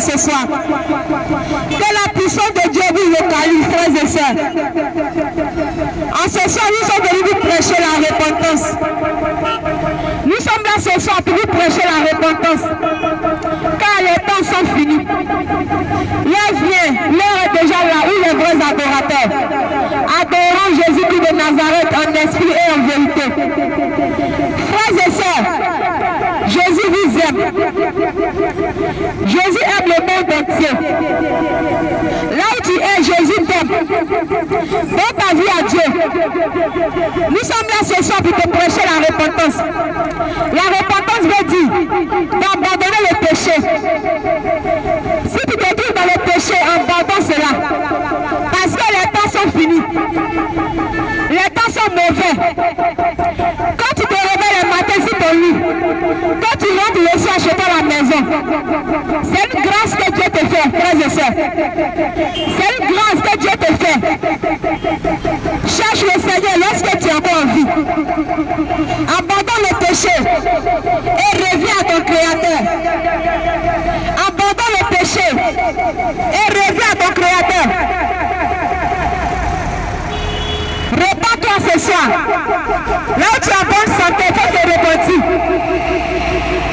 ce soir. Que la puissance de Dieu vous localise, frères et sœurs. En ce soir, nous sommes venus vous prêcher la repentance. Nous sommes là ce soir pour vous prêcher la repentance. Car les temps sont finis. L'heure vient, l'heure est déjà là où les vrais adorateurs adorant Jésus-Christ de Nazareth en esprit et en vérité. Frères et sœurs, Jésus vous aime. Jésus aime le monde entier. Là où tu es, Jésus t'aime. Donne ta vie à Dieu. Nous sommes là ce soir pour te prêcher la repentance. La repentance veut dire d'abandonner le péché. Si tu te trouves dans le péché, abandonne cela. Parce que les temps sont finis. Les temps sont mauvais. Quand tu te réveilles le matin sur ton lit, quand tu rentres le soir chez toi à la maison, c'est une grâce que Dieu te fait, frères et sœurs. C'est une grâce que Dieu te fait. Cherche le Seigneur lorsque tu es encore en vie. Abandonne le péché et reviens à ton Créateur. Abandonne le péché et reviens à ton Créateur. Répands-toi ce soir. Là où tu as bonne santé, il faut te repentir.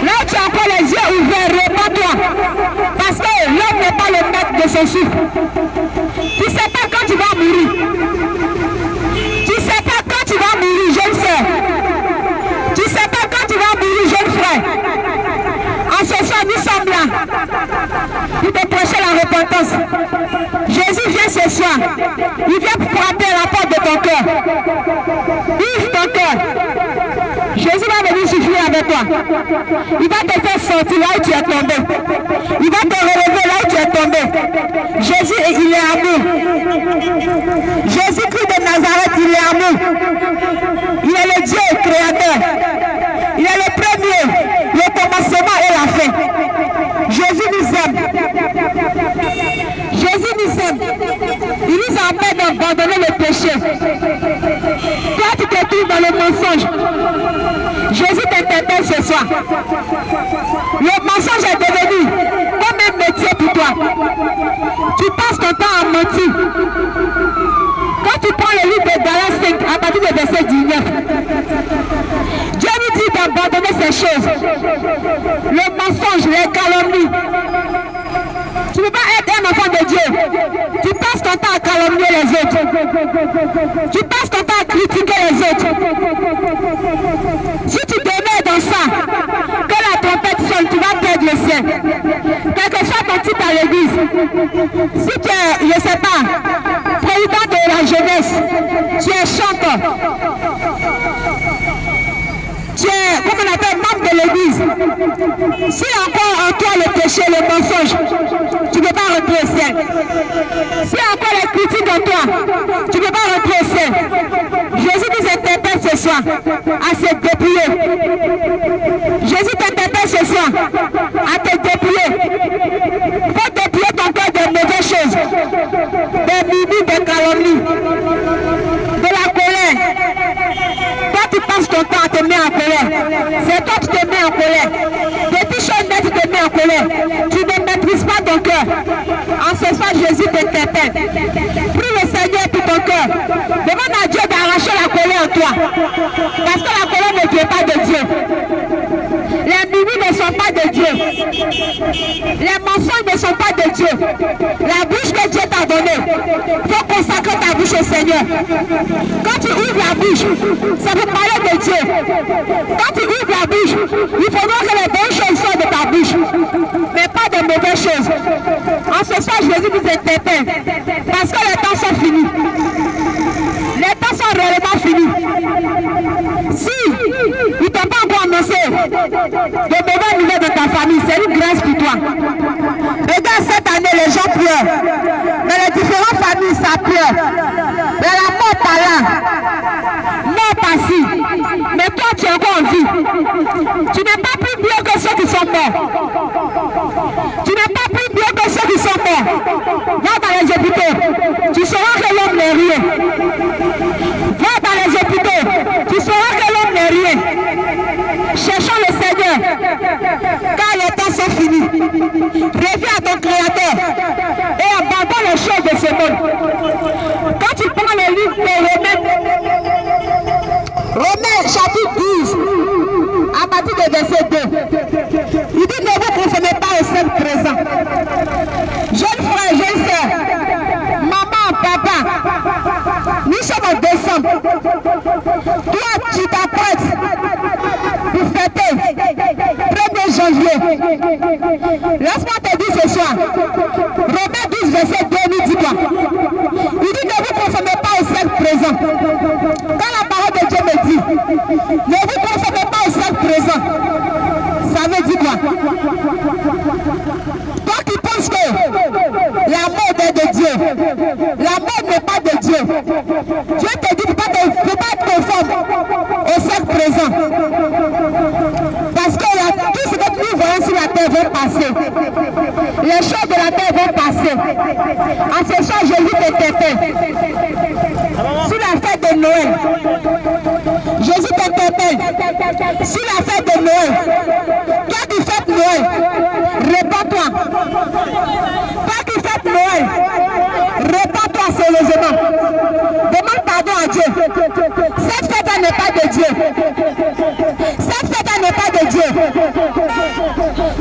Là où tu as encore les yeux ouverts, répands-toi. Parce que l'homme n'est pas le maître de son souffle. Tu ne sais pas quand tu vas mourir. Tu ne sais pas quand tu vas mourir, jeune sœur. Tu ne sais pas quand tu vas mourir, jeune frère. En ce soir, nous sommes là pour te prêcher la repentance. Jésus vient ce soir. Il vient frapper à la porte de ton cœur. Ouvre ton cœur. Jésus va venir souffler avec toi. Il va te faire sortir là où tu es tombé. Il va te relever là où tu es tombé. Jésus, il est amour. Jésus-Christ de Nazareth, il est amour. Il est le Dieu créateur. Il est le premier, le commencement et la fin. Jésus nous aime. Jésus nous aime. Il nous appelle d'abandonner le péché. Toi, tu te trouves dans le mensonge. Jésus t'interpelle ce soir. Le mensonge est devenu comme un métier pour toi. Tu passes ton temps à mentir. Quand tu prends le livre de Galates 5, à partir du verset 19, Dieu nous dit d'abandonner ces choses. Le mensonge, les calomnies. Tu ne peux pas être un enfant de Dieu. Tu passes ton temps à calomnier les autres. Tu passes ton temps à critiquer les autres. Si tu te mets dans ça, que la trompette sonne, tu vas perdre le ciel. Quel que soit ton titre à l'église, si tu es, je ne sais pas, président de la jeunesse, tu es chanteur, tu es, comme on appelle, membre de l'église. Si encore en toi le péché, le mensonge, tu ne peux pas rentrer au ciel. Si encore les critiques en toi, tu ne peux pas rentrer au ciel. Jésus nous interpelle ce soir à se dépouiller. Jésus t'interpelle ce soir à te dépouiller. Il faut dépouiller ton cœur de mauvaises choses, des mimiques, des calomnies, de la colère. Toi, tu passes ton temps à te mettre en colère. C'est toi qui te mets en colère. Depuis chaque net, tu te mets en colère. Tu ne maîtrises pas ton cœur. En ce soir, Jésus t'interpelle. Prie le Seigneur pour ton cœur. Demande à Dieu d'arracher la colère en toi. Parce que la colère ne vient pas de Dieu. Les mimiques ne sont pas de Dieu. Les mensonges ne sont pas de Dieu. La bouche que Dieu t'a donnée, il faut consacrer ta bouche au Seigneur. Quand tu ouvres la bouche, ça veut parler de Dieu. Quand tu ouvres la bouche, il faudra que les bonnes choses sortent de ta bouche, mais pas de mauvaises choses. En ce soir, Jésus vous interpelle, parce que les temps sont finis. Les temps sont réellement finis. Si il ne t'a pas encore annoncé de mauvaises nouvelles de ta famille, c'est une grâce pour toi. Regarde, cette année, les gens pleurent. Dans les différentes familles, ça pleure. Mais la mort par là, mort par-ci. Mais toi, tu es encore en vie. Tu n'es pas plus bien que ceux qui sont morts. Tu n'es pas plus bien que ceux qui sont morts. Va dans les hôpitaux, tu sauras que l'homme n'est rien. Va dans les hôpitaux, tu sauras que l'homme n'est rien. Cherchons le Seigneur, car les temps sont finis. Reviens à ton Créateur et abandonne les choses de ce monde. Quand tu prends le livre de Romains chapitre 12, à partir du verset 2, il dit ne vous conformez pas au seul présent. Jeunes frères, jeunes sœurs, maman, papa, nous sommes en décembre. Toi, tu t'apprêtes pour fêter 1er janvier. Laisse-moi te dire ce soir, Romains 12, verset 2, nous dit quoi? Il dit ne vous conformez pas au seul présent. Quand la parole de Dieu me dit, ne vous conformez pas au seul présent, ça veut dire quoi? Toi qui penses que la mode est de Dieu, la mode n'est pas de Dieu. Dieu te dit de ne pas être conforme au seul présent. Parce que tout ce que nous voyons sur la terre va passer. Les choses de la terre vont passer. En ce soir, Jésus t'interpelle. Sur la fête de Noël, Jésus t'interpelle. Sur la fête de Noël, toi qui fêtes Noël, répands-toi. Toi qui fêtes Noël, répands-toi sérieusement. Demande pardon à Dieu. Cette fête n'est pas de Dieu. Cette fête n'est pas de Dieu.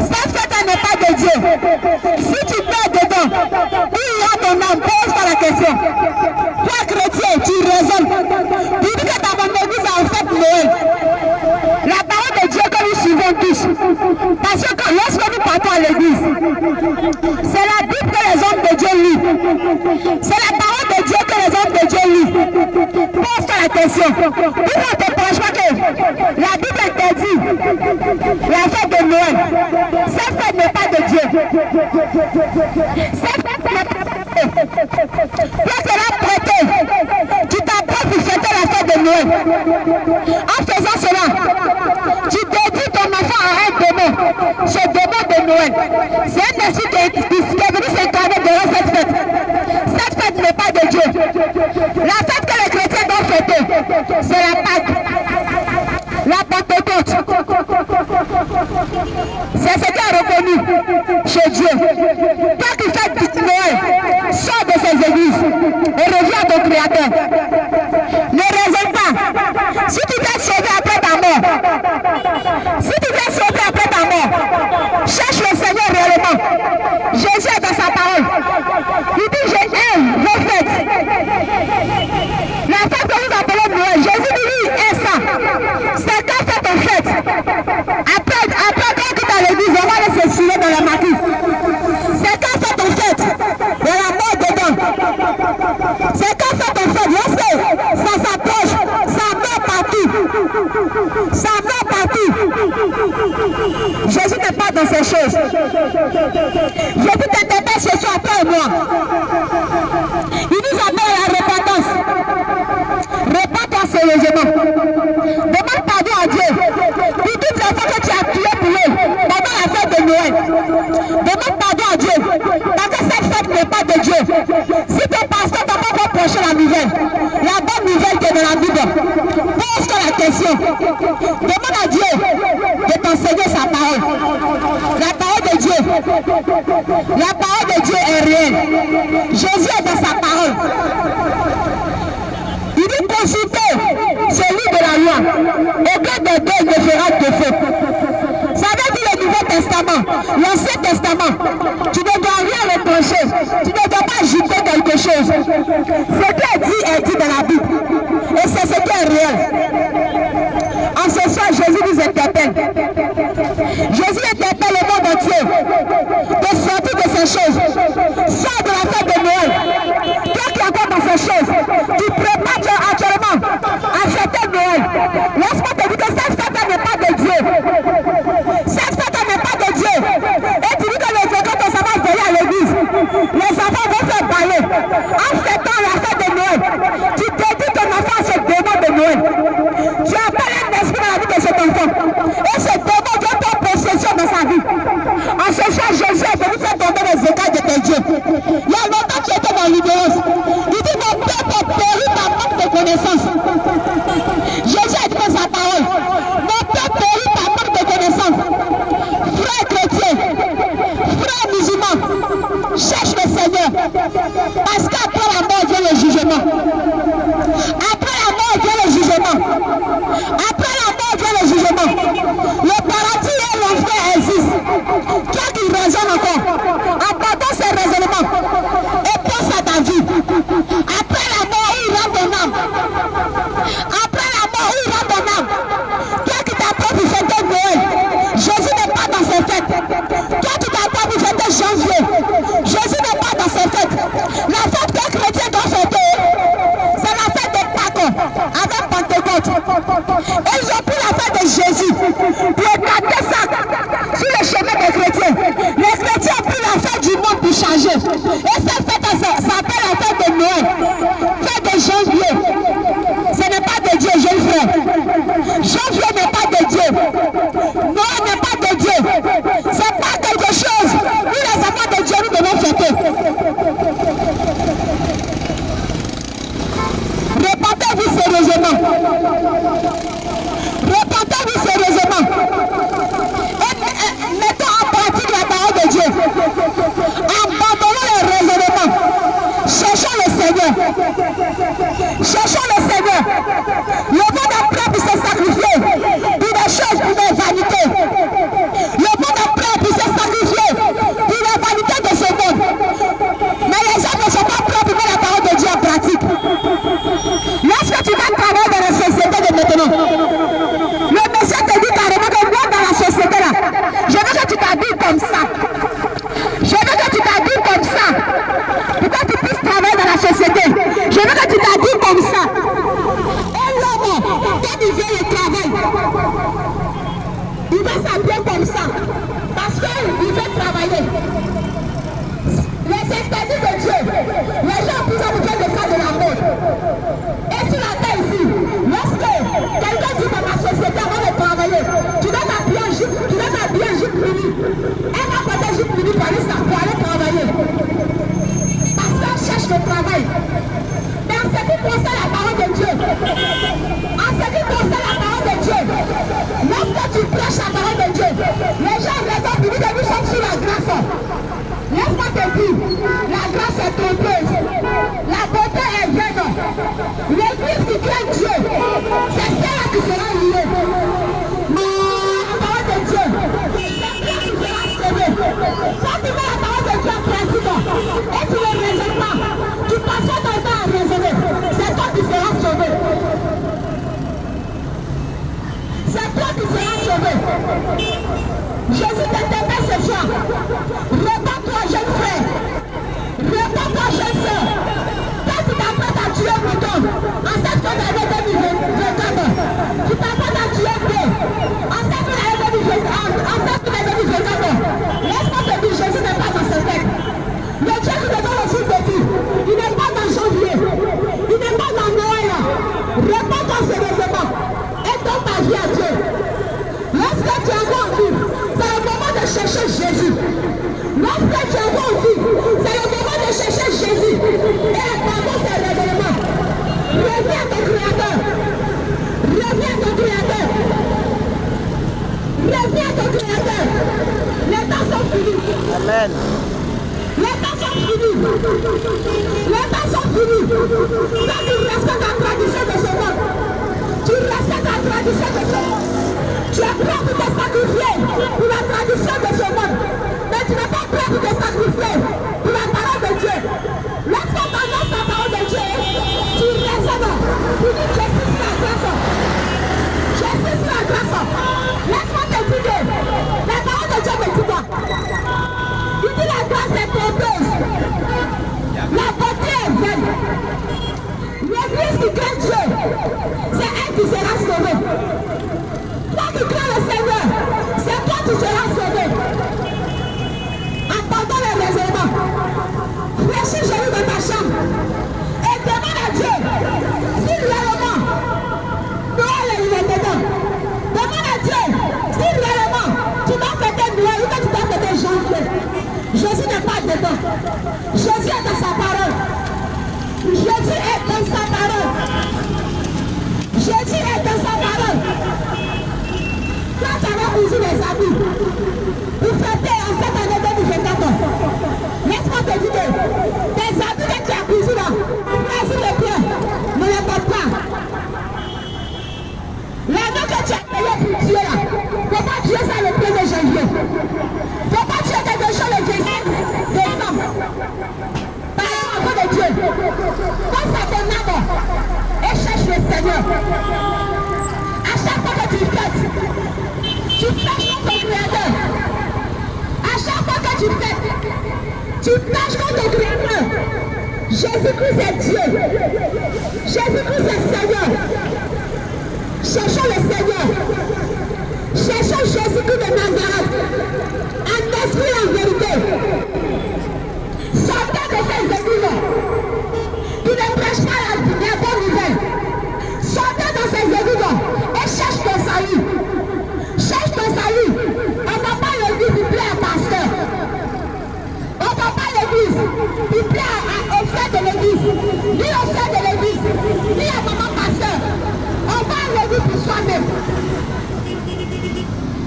Cette fête n'est pas de Dieu. Si tu perds dedans, où ira ton âme? Pose-toi la question. Toi chrétien, tu raisonnes. Tu dis que dans mon église en fête Noël. La parole de Dieu que nous suivons tous. Parce que lorsque nous partons à l'église, c'est la Bible que les hommes de Dieu lisent. C'est la parole de Dieu que les hommes de Dieu lisent. Pose-toi la question. Pourquoi on ne te prêche pas que la Bible interdit la fête de Noël? Cette fête n'est pas de Dieu. Cette fête n'est pas de Dieu. Toi qui l'as prêté, tu t'apprêtes pour fêter la fête de Noël. En faisant cela, tu dédies ton enfant à un démon. Ce démon de Noël, c'est un esprit qui est venu s'incarner derrière cette fête. Cette fête n'est pas de Dieu. La fête que les chrétiens doivent fêter, c'est la Pâque, la Pentecôte. C'est ce qui est reconnu chez Dieu. Toi qui fêtes Noël, sors de ces églises et reviens à ton Créateur. Ne raisonne pas. Si tu t'es sauvé après ta mort, si tu t'es sauvé après ta mort, cherche le Seigneur réellement. Jésus est dans sa parole. Il dit, je aime vos fêtes. La fête que nous appelons Noël, Jésus dit, oui, est ça. C'est quand fait ton fête. Après quand tu es à l'église, on va aller se filer dans la maquille. C'est quand fait ton fête. Il y a la mort dedans. C'est quand fait ton fête. Lorsque ça s'approche, ça meurt partout. Ça meurt partout. Jésus n'est pas dans ces choses. Jésus t'interpelle ce soir, toi et moi. Il nous amène à la repentance. Répands-toi sérieusement. Demande pardon à Dieu pour toutes les fois que tu as prié pour eux pendant la fête de Noël. Demande pardon à Dieu parce que cette fête n'est pas de Dieu. Si ton pasteur t'a pas reproché la nouvelle, la bonne nouvelle qui est dans la Bible, pose-toi la question. Demande à Dieu de t'enseigner sa parole. La parole de Dieu. La parole de Dieu est réelle. Jésus est dans sa parole. Il dit consultez celui de la loi. Aucun des deux ne fera défaut. Ça veut dire le Nouveau Testament, l'Ancien Testament. Tu ne dois rien reprocher. Tu ne dois pas ajouter quelque chose. Ce qui est dit dans la Bible. Et c'est ce qui est réel. En ce soir, Jésus nous interpelle. Jésus interpelle le monde entier de sortir de ces choses. Sors de la fête de Noël. Toi qui es encore dans ces choses, tu prépares actuellement à fêter Noël. Laisse-moi te dire que cette fête n'est pas de Dieu. Cette fête n'est pas de Dieu. Et tu dis que les enfants vont savoir veiller à l'église. Les enfants vont faire bailler. En fêtant la fête de Noël, tu dédies ton enfant à ce démon de Noël. Tu appelles un esprit dans la vie de cet enfant. Et ce démon doit prendre possession dans sa vie. En ce soir, Jésus est venu faire tomber les écailles de tes dieux. Il y a longtemps tu étais dans l'ignorance. Il dit mon peuple périt par manque de connaissance. Jésus a dit dans sa parole, mon peuple périt par manque de connaissance. Frère chrétien, Elle va peut-être juste finir par aller pour aller travailler. Parce qu'elle cherche le travail. Mais en ce qui concerne la parole de Dieu, en ce qui concerne la parole de Dieu, lorsque tu prêches la parole de Dieu, les gens raisonnent, ils disent que nous sommes sous la grâce. Laisse-moi te dire, la grâce est trompeuse, la beauté est vaine. L'église qui craint Dieu, c'est celle qui sera liée. La parole de Dieu, c'est celle qui sera sauvée. Quand tu mets la parole de Dieu en principe et tu ne raisonnes pas, tu passes ton temps à raisonner, c'est toi qui seras sauvé. C'est toi qui seras sauvé. Jésus t'interpelle ce soir. Réponds-toi, jeune frère. Réponds-toi, jeune soeur. Quand tu t'apprêtes à tuer un mouton en cette fin d'année 2024, tu t'apprêtes à tuer deux en cette fin d'année 2024. Laisse-moi te dire, Jésus n'est pas dans ce texte. Le Dieu qui te donne aussi de vie, il n'est pas dans janvier, il n'est pas dans Noël. Réponds-toi sérieusement et donne ta vie à Dieu. Lorsque tu as envie, c'est le moment de chercher Jésus. Lorsque tu as envie, c'est le moment de chercher Jésus. Et attendons ces raisonnements. Reviens à ton Créateur. Reviens à ton Créateur. Reviens à ton Créateur. Les temps sont finis. Amen. Les temps sont finis. Les temps sont finis. Quand tu respectes la tradition de ce monde, tu respectes la tradition de ce monde. Tu es prêt pour te sacrifier pour la tradition de ce monde. Mais tu n'es pas prêt pour te sacrifier pour la parole de Dieu. Lorsqu'on t'annonce la parole de Dieu, tu raisonnes. Tu dis Jésus c'est la grâce. Jésus c'est la grâce. Laisse-moi te dire. La parole de Dieu me dit quoi? Il dit la grâce est trompeuse. La beauté est vaine. L'église qui craint Dieu, c'est elle qui sera sauvée. Toi qui crains le Seigneur, c'est toi qui seras sauvé. Entendons les raisonnements. Fléchis Jésus dans ta chambre et demande à Dieu si réellement Noël est dedans. Demande à Dieu si réellement tu dois fêter Noël ou que tu dois fêter janvier. Jésus n'est pas dedans. Jésus est dans sa parole. Jésus est dans sa parole. Jésus est dans sa parole. Quand tu avais cousu les habits, pour fêter en cette année 2024, laisse-moi te dire que tes habits que tu as cousus là, vas-y le pied, ne les porte pas. L'anneau que tu as payé pour tuer là, il ne faut pas tuer ça le 1er janvier. Il ne faut pas tuer quelque chose le 17 décembre. Par l'amour de Dieu, pense à ton âme et cherche le Seigneur. À chaque fois que tu fêtes, tu prêches contre ton Créateur. À chaque fois que tu fêtes, tu prêches contre ton Créateur. Jésus-Christ est Dieu. Jésus-Christ est Seigneur. Cherchons le Seigneur. Cherchons Jésus-Christ de Nazareth. En esprit et en vérité. Sortez de ces églises. Tu ne prêches pas la bonne nouvelle. Sortez dans ces églises et cherche ton salut. Cherche ton salut. On ne va pas l'église, il plaît à pasteur. On ne va pas l'église, il plaît au frère de l'église, ni au frère de l'église, ni à maman pasteur. On va à l'église pour soi-même.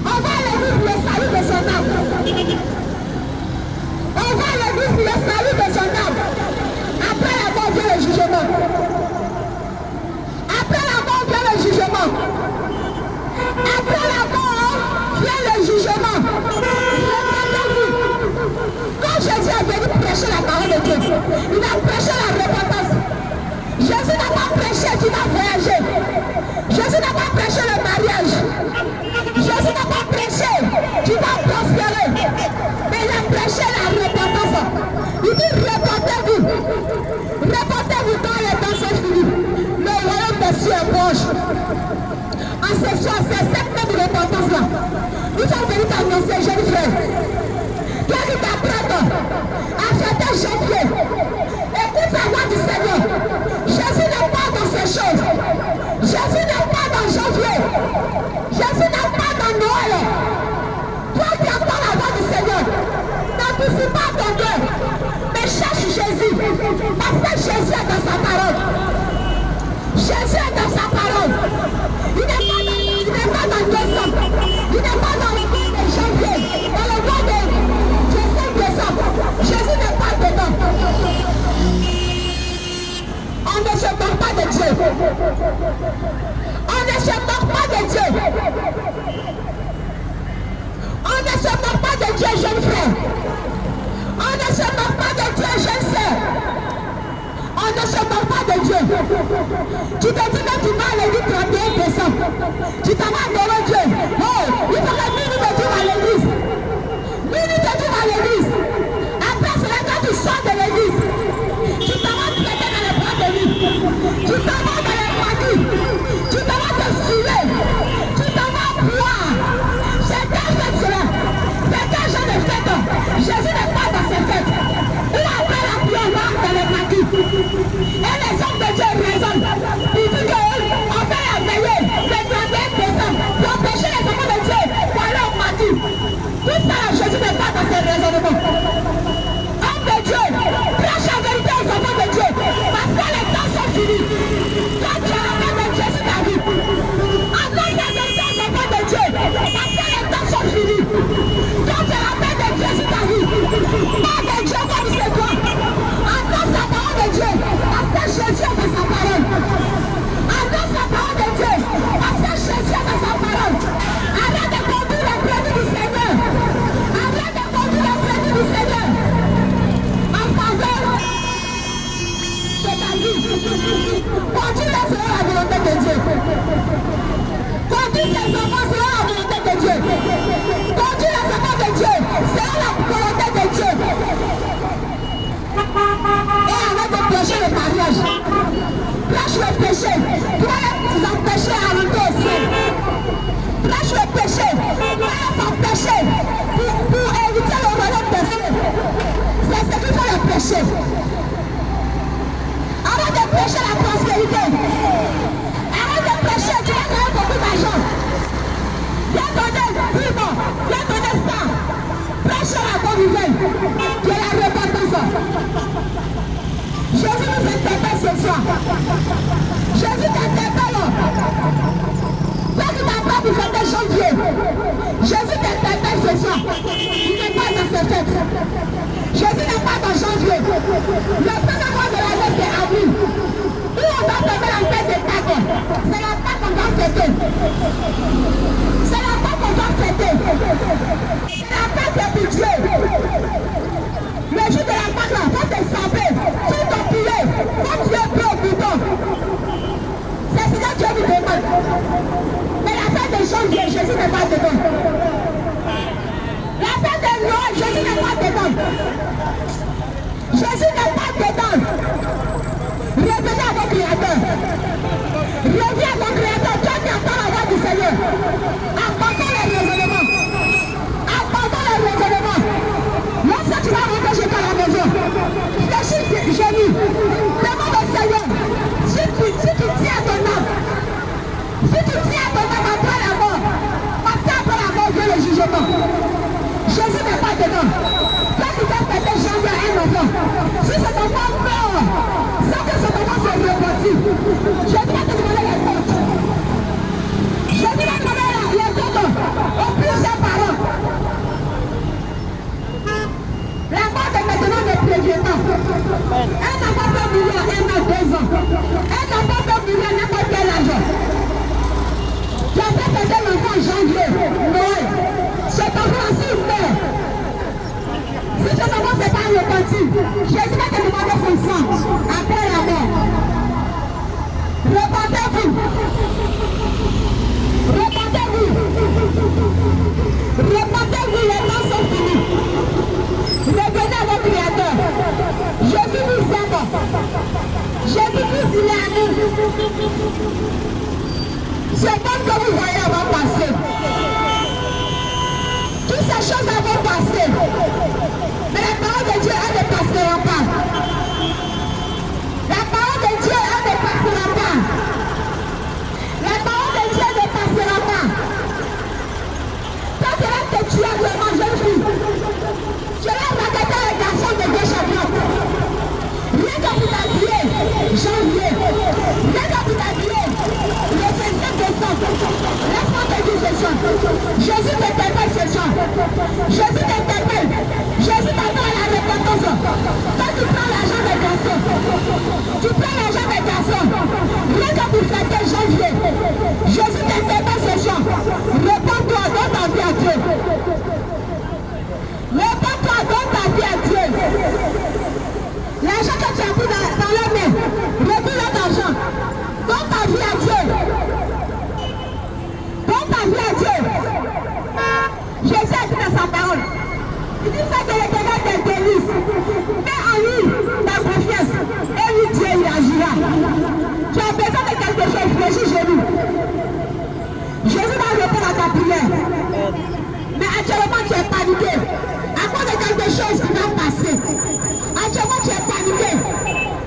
On va à l'église pour le salut de son âme. pas à ton cœur, mais cherche Jésus. Parce que Jésus est dans sa parole. Jésus est dans sa parole. Il n'est pas dans décembre. Il n'est pas dans le mois de janvier. Dans le mois de décembre. Jésus n'est pas dedans. On ne se moque pas de Dieu. On ne se moque pas de Dieu. On ne se moque pas de Dieu, jeune frère. On ne se moque pas de Dieu, jeune sœur. On ne se moque pas de Dieu. Tu te dis que tu vas à l'église 31 décembre. Tu t'en vas adorer Dieu. Oh, il faut que minute de Dieu à l'église. Minute de Dieu à l'église. Après, c'est là quand tu sors de l'église. Tu t'en vas te mettre dans les bras de lui. Tu t'en vas dans les familles. Tu t'en vas te suivre. Tu t'en vas boire. C'est quelle fête cela? C'est quel genre de fête? Jésus n'est pas dans ces fêtes. Ou après la prière, on va dans les maquis. Et les hommes de Dieu raisonnent. Ils disent qu'on fait la veillée le 31 décembre pour empêcher les enfants de Dieu pour aller au maquis. Tout ça, Jésus n'est pas dans ces raisonnements. Homme de Dieu, prêche la vérité aux enfants de Dieu. Parce que les temps sont finis. Quand tu as la main de Dieu sur ta vie, annonce la vérité aux enfants de Dieu. Parce que les temps sont finis. Quand tu as la main de Dieu sur ta vie, pas de Dieu comme c'est toi. Annonce la parole de Dieu. Parce que Jésus est dans sa parole. Annonce la parole de Dieu. Parce que Jésus est dans sa parole. Arrête de conduire les prédits du Seigneur. Arrête de conduire les prédits du Seigneur. En faveur de ta vie. Conduis les selon la volonté de Dieu. Conduis tes enfants selon la volonté de Dieu. Conduis les enfants de Dieu selon la volonté de Dieu. Et arrête de pécher le mariage. Prêche le péché. Toi, vous empêchez à rentrer au ciel. Prêche le péché. Toi, s'empêcher pour éviter le royaume des cieux. C'est ce qu'il faut le péché. Arrête de pécher la prospérité. Arrête de pécher, tu vas gagner beaucoup d'argent. Viens donner vivant, viens donner ça. Prêche la bonne nouvelle. Tu es la repentance. Jésus nous interpelle ce soir. Jésus t'interpelle. Toi qui n'as pas pour fêter janvier. Jésus t'interpelle ce soir. Il n'est pas dans cette fête. Jésus n'est pas dans janvier. Le premier mois de l'année c'est avril. Où on va fêter la fête des Pâques. C'est la Pâque qu'on doit fêter. C'est la Pâque qu'on doit fêter. C'est la Pâque de Dieu. Le jour de la Pâque là, faut te saper, faut t'empiler, faut tuer peu au bouton. C'est ce que Dieu nous demande. Mais la fête de janvier, Jésus n'est pas dedans. La fête de Noël, Jésus n'est pas dedans. Jésus n'est pas dedans. Revenez à votre Créateur. Reviens à ton Créateur. Toi qui attends la voix du Seigneur. Abandonne les raisonnements. Abandonne les raisonnements. Lorsque tu vas rentrer chez toi à la maison, fléchis génie. Demande au Seigneur. Si tu tiens à ton âme. Si tu tiens à ton âme après la mort. Parce qu'après la mort vient le jugement. Jésus n'est pas dedans. Toi qui vas fêter janvier à un enfant. Si cet enfant meurt, sans que cet enfant se repentit, Jésus va te demander les comptes. Jésus va te demander les comptes aux plusieurs parents. La mort est maintenant ne prévient pas. Un enfant peut mourir à 1 an, 2 ans. Un enfant peut mourir à n'importe quel âge. Tu as fait fêter l'enfant en janvier, Noël. Cet enfant aussi meurt. Si cet enfant ne s'est pas repenti, Jésus va te demander son sang après la mort. Repentez-vous. Repentez-vous. Repentez-vous, les temps sont finis. Revenez à votre Créateur. Jésus nous aime. Jésus-Christ, il est à nous. C'est bon que vous voyez avant passer. Toutes ces choses vont passer. Mais la parole de Dieu, elle ne passera pas. La parole de Dieu, elle ne passera pas. La parole de Dieu ne passera pas. Toi, tu vas te tuer vraiment, jeune fille. Tu vas raqueter Jésus t'interpelle. Jésus t'attend à la repentance. Quand tu prends l'argent des garçons, tu prends l'argent des garçons. Rien que pour fêter janvier, Jésus t'interpelle ce jour. Repends-toi, donne ta vie à Dieu. Repends-toi, donne ta vie à Dieu. L'argent que tu as pris dans la main, retire l'argent. Donne ta vie à Dieu. Donne ta vie à Dieu. Jésus a dit dans sa parole. Il dit fais que l'Éternel te délise. Mets en lui ta confiance. Et lui Dieu il agira. Tu as besoin de quelque chose, fléchis genoux. Jésus va répondre à ta prière. Mais actuellement tu es paniqué. À cause de quelque chose qui va passer. Actuellement tu es paniqué.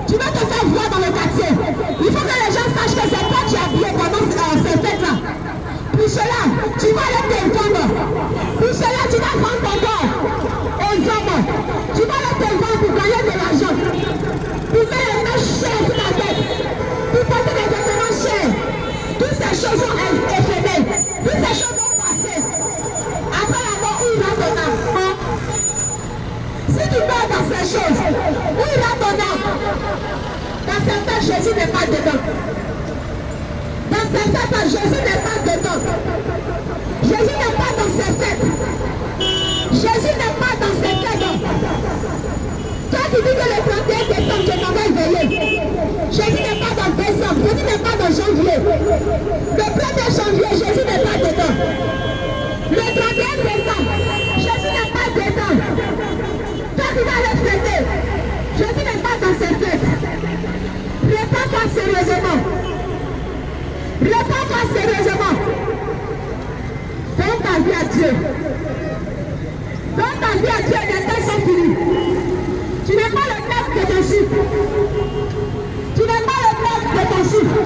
Tu vas te faire voir dans le quartier. Il faut que les gens sachent que c'est toi qui as bien pendant ces fêtes-là. Pour cela, tu vas aller te vendre. Pour cela, tu vas vendre ton corps aux hommes. Tu vas aller te vendre pour gagner de l'argent. Pour faire les mains chères sur la tête. Pour porter des vêtements chers. Toutes ces choses sont éphémères. Toutes ces choses vont passer. Après la mort, où ira ton âme? Si tu meurs dans ces choses, où ira ton âme? Dans certains, Jésus n'est pas dedans. Dans certains cas, Jésus n'est pas dedans. Jésus n'est pas dans ces fêtes. Jésus n'est pas dans ces fêtes. Toi qui dis que le 31 décembre, tu m'en vas veiller. Jésus n'est pas dans décembre. Jésus n'est pas dans janvier. Le 1er janvier, Jésus n'est pas dedans. Le 31 décembre, Jésus n'est pas dedans. Toi qui vas le fêter, Jésus n'est pas dans ces fêtes. Réponds-toi sérieusement. Réponds-toi sérieusement. Donne ta vie à Dieu. Donne ta vie à Dieu et les temps sont finis. Tu n'es pas le maître de ton chiffre. Tu n'es pas le maître de ton chiffre.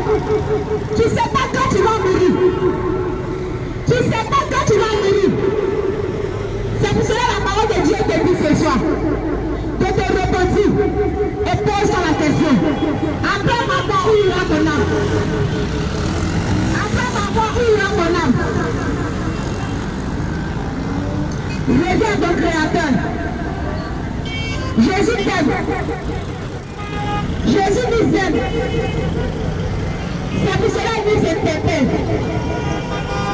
Tu ne sais pas quand tu vas mourir. Tu ne sais pas quand tu vas mourir. C'est pour cela la parole de Dieu te dit ce soir. De te repentir et pose-toi la question. Après ma mort, où ira ton âme? Après ma mort, où ira ton âme? Reviens à ton Créateur. Jésus t'aime. Jésus nous aime. C'est pour cela qu'il nous interpelle.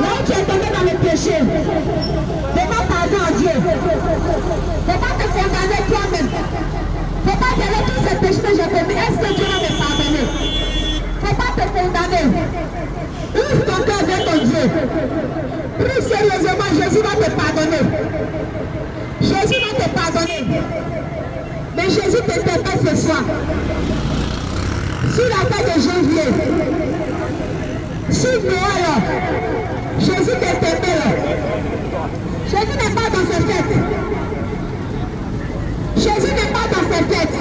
Là où tu es tombé dans le péché, demande pardon à Dieu. Ne faut pas te condamner toi-même. Ne faut pas dire tous ces péchés que j'ai commis. Est-ce que Dieu va me pardonner? Ne faut pas te condamner. Ouvre ton cœur vers ton Dieu. Prie sérieusement, Jésus va te pardonner. Jésus va te pardonner. Mais Jésus t'interpelle ce soir. Sur la fête de janvier, sur Noël, Jésus t'interpelle. Jésus n'est pas dans cette fête. Jésus n'est pas dans cette fête.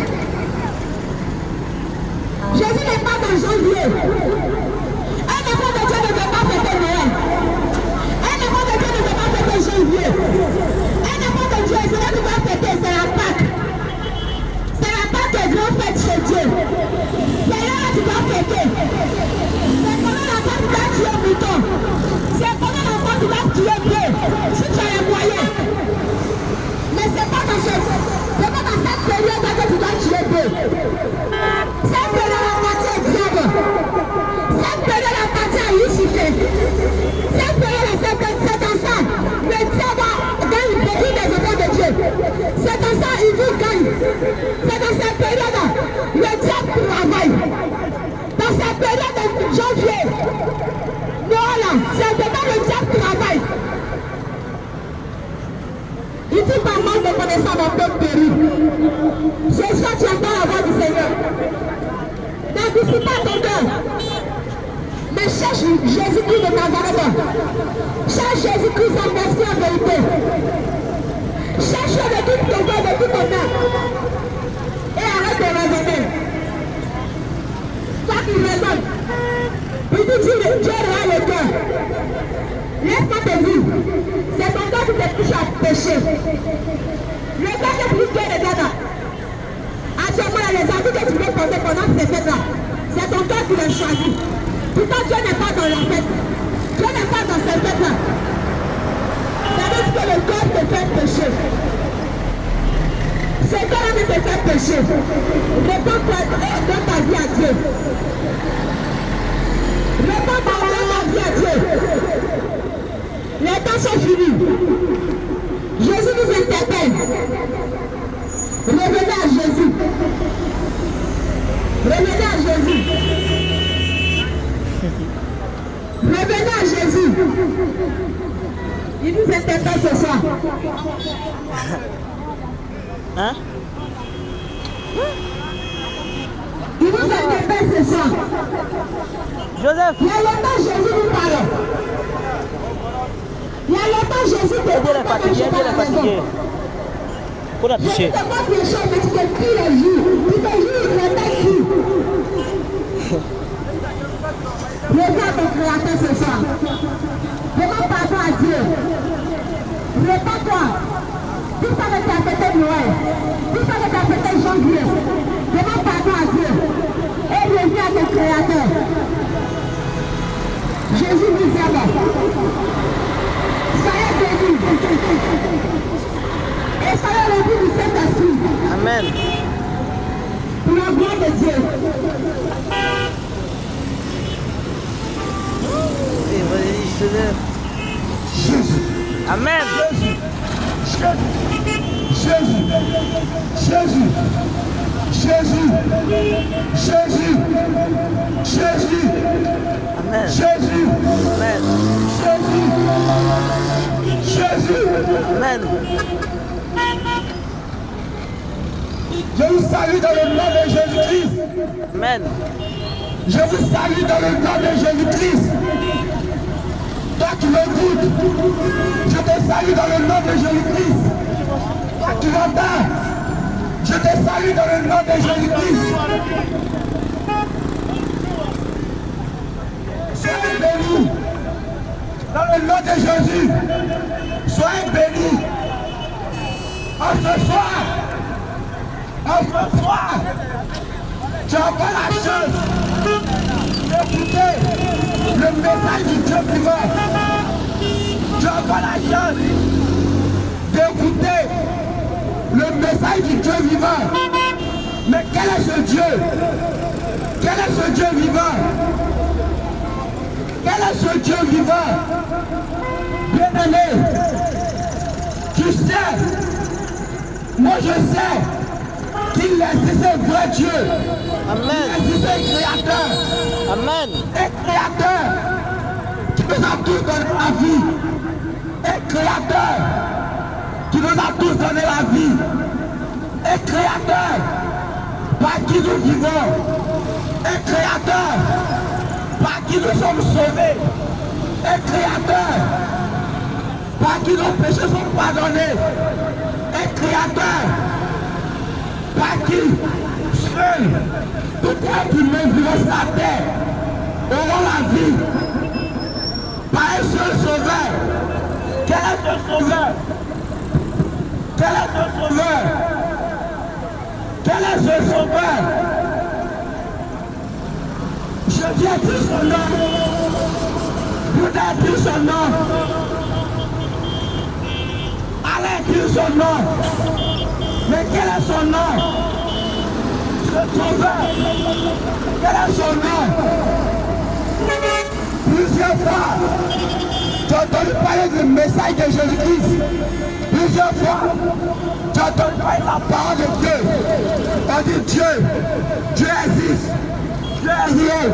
Jésus n'est pas dans janvier. Un enfant de Dieu ne veut pas fêter Noël. Un enfant de Dieu ne veut pas fêter janvier. Un enfant de Dieu, c'est là que tu vas fêter, c'est la Pâque. C'est la Pâque de grande fête chez Dieu. C'est là que tu vas fêter. C'est pendant la fête que tu vas tuer un mouton. C'est pendant la fête que tu vas tuer Dieu. Si tu as les moyens. Mais c'est pas dans cette période que tu dois tuer Dieu. Cette période appartient au diable. Cette période appartient à Lucifer. Cette période, c'est dans ça. Le diable gagne beaucoup des enfants de Dieu. C'est dans ça il vous gagne. C'est dans cette période le diable travaille. Dans cette période de janvier, voilà, c'est dedans le diable travaille. Il dit par manque de connaissance mon peuple périt. C'est ça tu entends la voix du Seigneur. N'anticipe pas ton cœur. Mais cherche Jésus-Christ de Nazareth. Cherche Jésus-Christ en merci en vérité. Cherche-le de tout ton cœur, de tout ton âme. Et arrête de raisonner. Toi qui raisonnes, il dit Dieu rend le cœur. Laisse-moi te dire, c'est ton cœur qui te touche à pécher. Le cœur qui plus Dieu regarde. Actuellement, les avis que tu veux porter pendant ces fêtes-là, c'est ton cœur qui les choisit. Pourtant, Dieu n'est pas dans la fête. Dieu n'est pas dans cette fête-là. C'est dit que le corps te fait pécher. Ce corps ne te fait pécher. Réponds-toi, donne ta vie à Dieu. Réponds-toi, donne ta vie à Dieu. Les temps sont finis. Jésus nous interpelle. Revenez à Jésus. Revenez à Jésus. Revenez à Jésus. Il nous interpelle ce soir. Hein? Il nous interpelle ce soir. Joseph. Il y a longtemps Jésus nous parlait. Il y a longtemps Jésus te parlait. Il est fatigué. Pour la toucher. Je ne te pas péché, mais tu te pries les jours. Tu te jures, il est qui? Regarde ton créateur ce soir. Demande pardon à Dieu. Réponds-toi. Tout ça ne t'a fêté Noël. Tout ça ne t'a fêté janvier. Demande pardon à Dieu. Et reviens à ton créateur. Jésus nous aime. Soyez bénis. Et soyez remplis du Saint-Esprit. Amen. Pour la gloire de Dieu. Jésus. Amen. Jésus. Jésus. Jésus. Jésus. Jésus. Amen. Jésus. Amen. Jésus. Amen. Je vous salue dans le nom de Jésus-Christ. Amen. Je vous salue dans le nom de Jésus-Christ. Toi qui me doutes, je te salue dans le nom de Jésus-Christ. Toi qui m'entends, je te salue dans le nom de Jésus-Christ. Soyez bénis dans le nom de Jésus. Soyez bénis. En ce soir, tu as encore la chance d'écouter le message du Dieu vivant. Tu as encore la chance d'écouter le message du Dieu vivant. Mais quel est ce Dieu? Quel est ce Dieu vivant? Quel est ce Dieu vivant? Bien-aimé, tu sais, moi je sais qu'il existe un vrai Dieu. Amen. Il existe un créateur. Amen. Un créateur qui nous a tous donné la vie. Un créateur qui nous a tous donné la vie. Un créateur par qui nous vivons. Un créateur par qui nous sommes sauvés. Un créateur par qui nos péchés sont pardonnés. Un créateur par qui seul tout être humain vivant sur la terre auront la vie. Par un seul sauveur. Quel est ce sauveur? Quel est ce sauveur? Quel est ce sauveur? Je dis plus son nom. Vous dites plus son nom. Allez plus son nom. Mais quel est son nom? Ce sauveur. Quel est son nom? Plusieurs fois, tu as entendu parler du message de Jésus-Christ. Plusieurs fois, tu as entendu parler de la parole de Dieu. On dit Dieu, Dieu existe, Dieu est réel.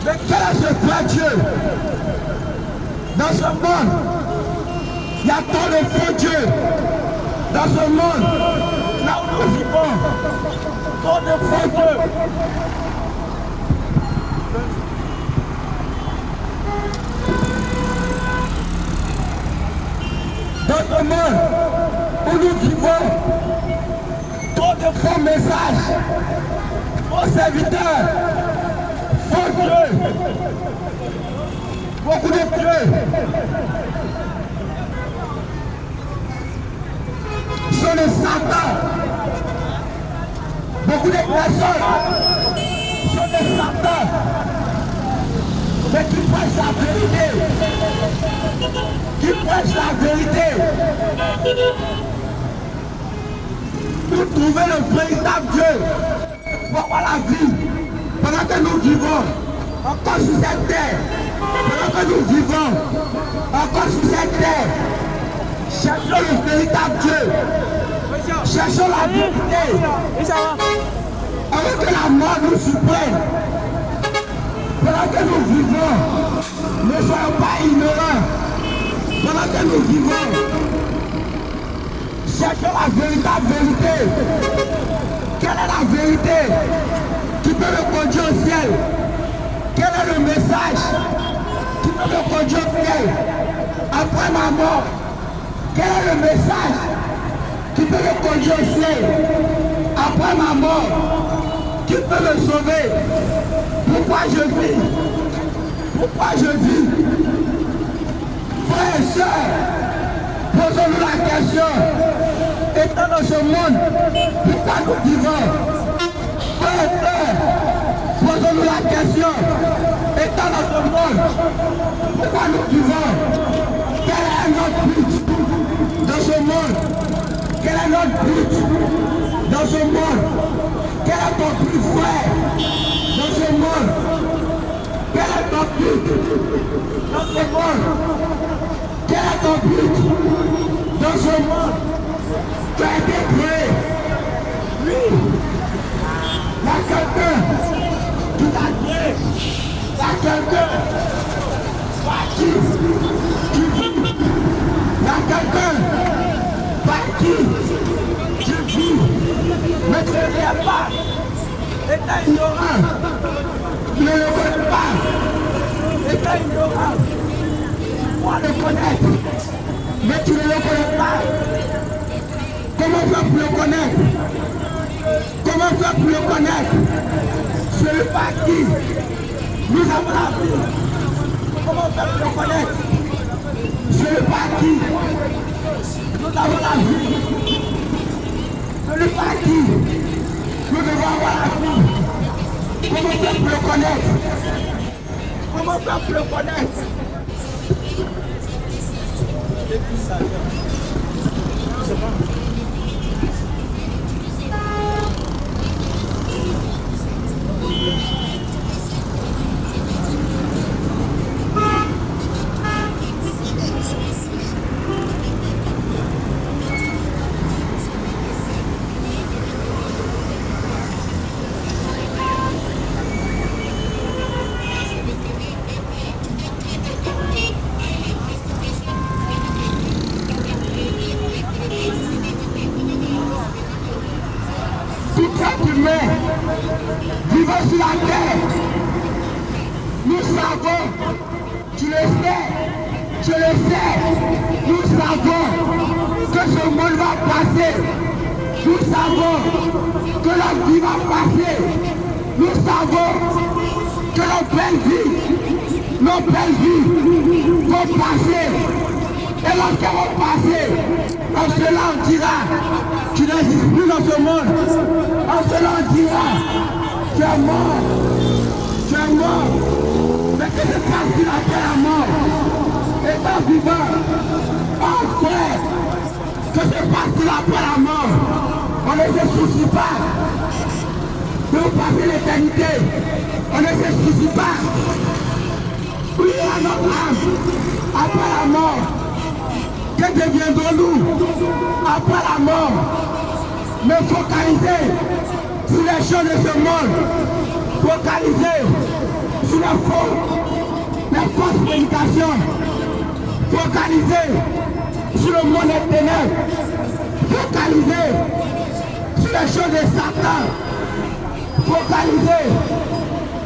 Mais quel est ce vrai Dieu? Dans ce monde, il y a tant de faux dieux. Dans ce monde, là où nous vivons, tant de faux dieux. Dans ce monde où nous vivons, trop de faux messages, faux serviteurs, faux dieux, beaucoup de dieux. Sont des Satan. Beaucoup de personnes sont des Satan. Mais qui prêchent la vérité, qui qui prêche la vérité. Pour trouver le véritable Dieu, pour avoir la vie, pendant que nous vivons encore sur cette terre, pendant que nous vivons encore sur cette terre, cherchons le véritable Dieu, cherchons la vérité, avant que la mort nous surprenne. Pendant que nous vivons, ne soyons pas ignorants. Pendant que nous vivons, cherchons la véritable vérité. Quelle est la vérité qui peut me conduire au ciel? Quel est le message qui peut me conduire au ciel après ma mort? Quel est le message qui peut me conduire au ciel après ma mort? Qui peut me sauver? Pourquoi je vis? Pourquoi je vis? Frères et sœurs, posons-nous la question. Étant dans ce monde, pourquoi nous vivons? Frères et sœurs, posons-nous la question. Étant dans ce monde, pourquoi nous vivons? Quel est notre but dans ce monde? Quel est notre but dans ce monde? Quel est ton but, frère, dans ce monde? Quel est ton but dans ce monde? Quel est ton but dans ce monde? Tu as été créé. Oui. Il y a quelqu'un qui t'a créé. Il y a quelqu'un par qui tu vis. Il y a quelqu'un par qui tu vis. Mais tu ne viens pas. Étant ignorant. Tu ne le connais pas. Étant ignorant. Tu dois le connaître. Mais tu ne le connais pas. Comment faire pour le connaître? Comment faire pour le connaître? Celui par qui nous avons la vie. Comment faire pour le connaître? Celui par qui nous avons la vie. Celui par qui nous devons avoir la vie. Comment faire pour le connaître? Comment faire pour le connaître? Vivons sur la terre. Nous savons, tu le sais, je le sais, nous savons que ce monde va passer. Nous savons que la vie va passer. Nous savons que nos belles vies vont passer. Et lorsqu'elles vont passer, en cela on dira, tu n'existes plus dans ce monde. En cela on dira, tu es mort. Tu es mort. Mais que se passe-t-il après la mort? Étant vivant, oh frère, que se passe-t-il après la mort? On ne se soucie pas de passer l'éternité. On ne se soucie pas. Où ira notre âme après la mort? Que deviendrons-nous après la mort? Me focaliser sur les choses de ce monde. Focaliser sur les fausses prédications. Focaliser sur le monde des ténèbres. Focaliser sur les choses de Satan. Focaliser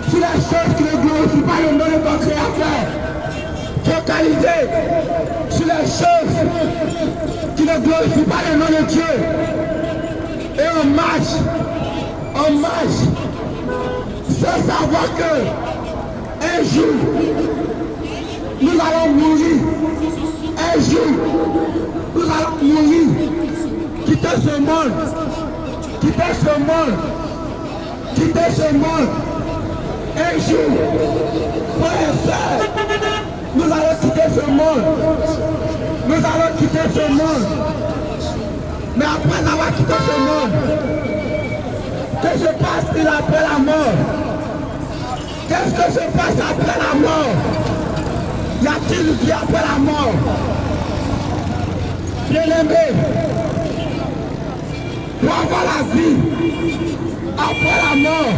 sur les choses qui ne glorifient pas le nom de ton Créateur. Focaliser sur les choses qui ne glorifient pas le nom de Dieu. Et on marche, sans savoir que un jour, nous allons mourir. Un jour, nous allons mourir. Quitter ce monde. Quitter ce monde. Quitter ce monde. Un jour, frères et sœurs, Nous allons quitter ce monde. Nous allons quitter ce monde. Mais après avoir quitté ce monde, que se passe-t-il après la mort? Qu'est-ce que se passe après la mort? Y a-t-il une vie après la mort? Bien-aimé, pour avoir la vie après la mort,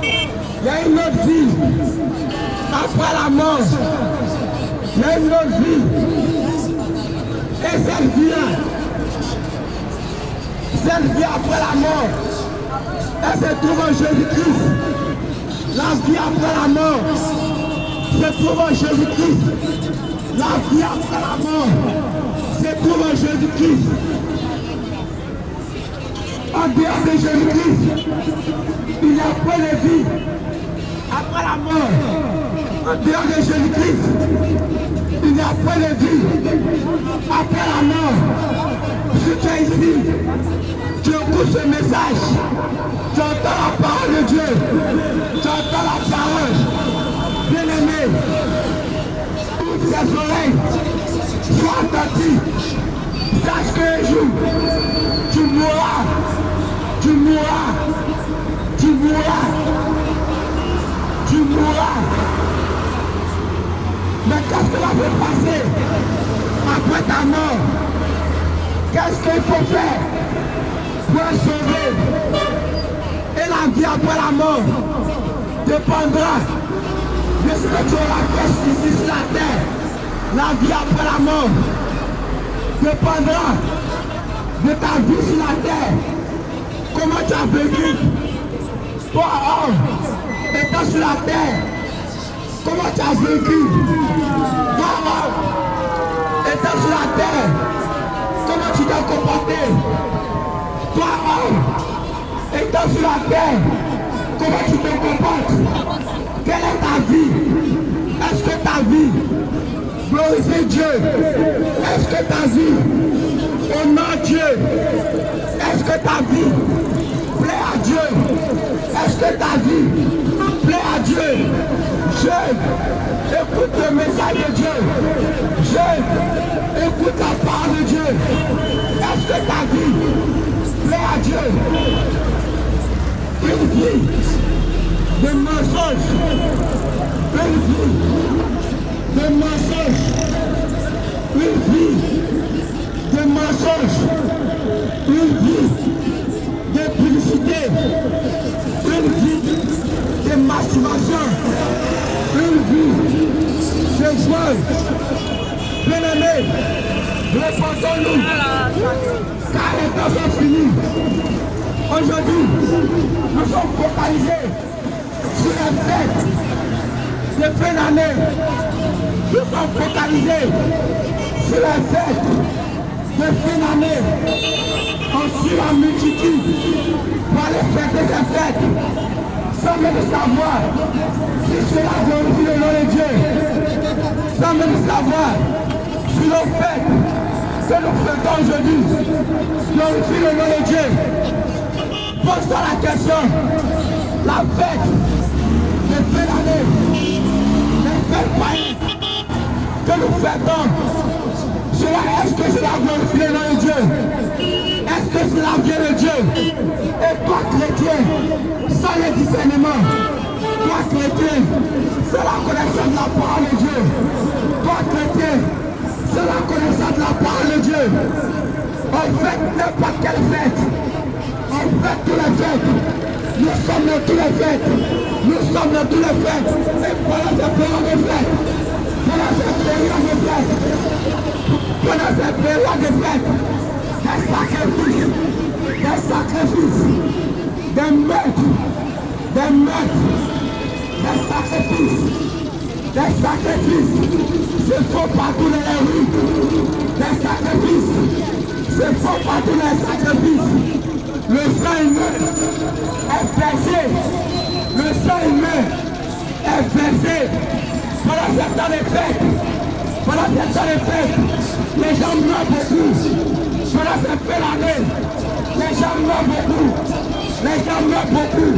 il y a une autre vie. Après la mort, il y a une autre vie. Et cette vie-là, cette vie après la mort, elle se trouve en Jésus-Christ. La vie après la mort se trouve en Jésus-Christ. La vie après la mort se trouve en Jésus-Christ. En dehors de Jésus-Christ, il n'y a pas de vie. Après la mort, en dehors de Jésus-Christ, il n'y a pas de vie. Après la mort, si tu es ici, tu écoutes ce message, tu entends la parole de Dieu, tu entends la parole, bien-aimé, ouvre tes oreilles, sois attentif, sache qu'un jour, tu mourras, tu mourras, tu mourras, tu mourras. Mais qu'est-ce que va se passer après ta mort? Qu'est-ce qu'il faut faire pour être sauvé? Et la vie après la mort dépendra de ce que tu auras fait ici sur la terre. La vie après la mort dépendra de ta vie sur la terre. Comment tu as vécu? Toi, homme, étant sur la terre, comment tu as vécu? Toi, homme, étant sur la terre, comment tu t'es comporté? Toi, homme, étant sur la terre, comment tu te comportes? Quelle est ta vie? Est-ce que ta vie glorifie Dieu? Est-ce que ta vie honore Dieu? Est-ce que ta vie plaît à Dieu? Est-ce que ta vie plaît à Dieu? Jeune, écoute le message de Dieu. Jeune, écoute la parole de Dieu. Est-ce que ta vie plaît à Dieu? Une vie de mensonges, une vie de mensonges, une vie de mensonges, une vie de publicité, une vie de masturbation, une vie de joie. Bien-aimés, répondons-nous, car les temps sont finis. Aujourd'hui, nous sommes focalisés sur les fêtes de fin d'année. Nous sommes focalisés sur les fêtes de fin d'année. On suit la multitude pour aller fêter ces fêtes, sans même savoir si cela glorifie le nom de Dieu, sans même savoir si nos fêtes que nous fêtons aujourd'hui glorifie le nom de Dieu. Pose-toi la question, la fête de fin d'année, les fêtes païennes que nous fêtons, est-ce que cela glorifie le nom de Dieu? Est-ce que cela vient de Dieu? Et toi chrétien, sans le discernement, toi chrétien, c'est la connaissance de la parole de Dieu. Toi chrétien, c'est la connaissance de la parole de Dieu. On fait n'importe quelle fête. On fait tous les fêtes. Nous sommes dans tous les fêtes. Nous sommes dans tous les fêtes. Et pendant cette période de fête, pendant cette période de fête, pendant cette période de fête, des sacrifices, des meurtres, des sacrifices se font partout dans les rues, des sacrifices se font partout dans les sacrifices. Le sang humain est versé, le sang humain est versé pendant cette temps de fête. Pendant cette temps de fête, les gens meurent beaucoup. Pendant cette fin d'année, les gens meurent beaucoup. Les gens meurent beaucoup.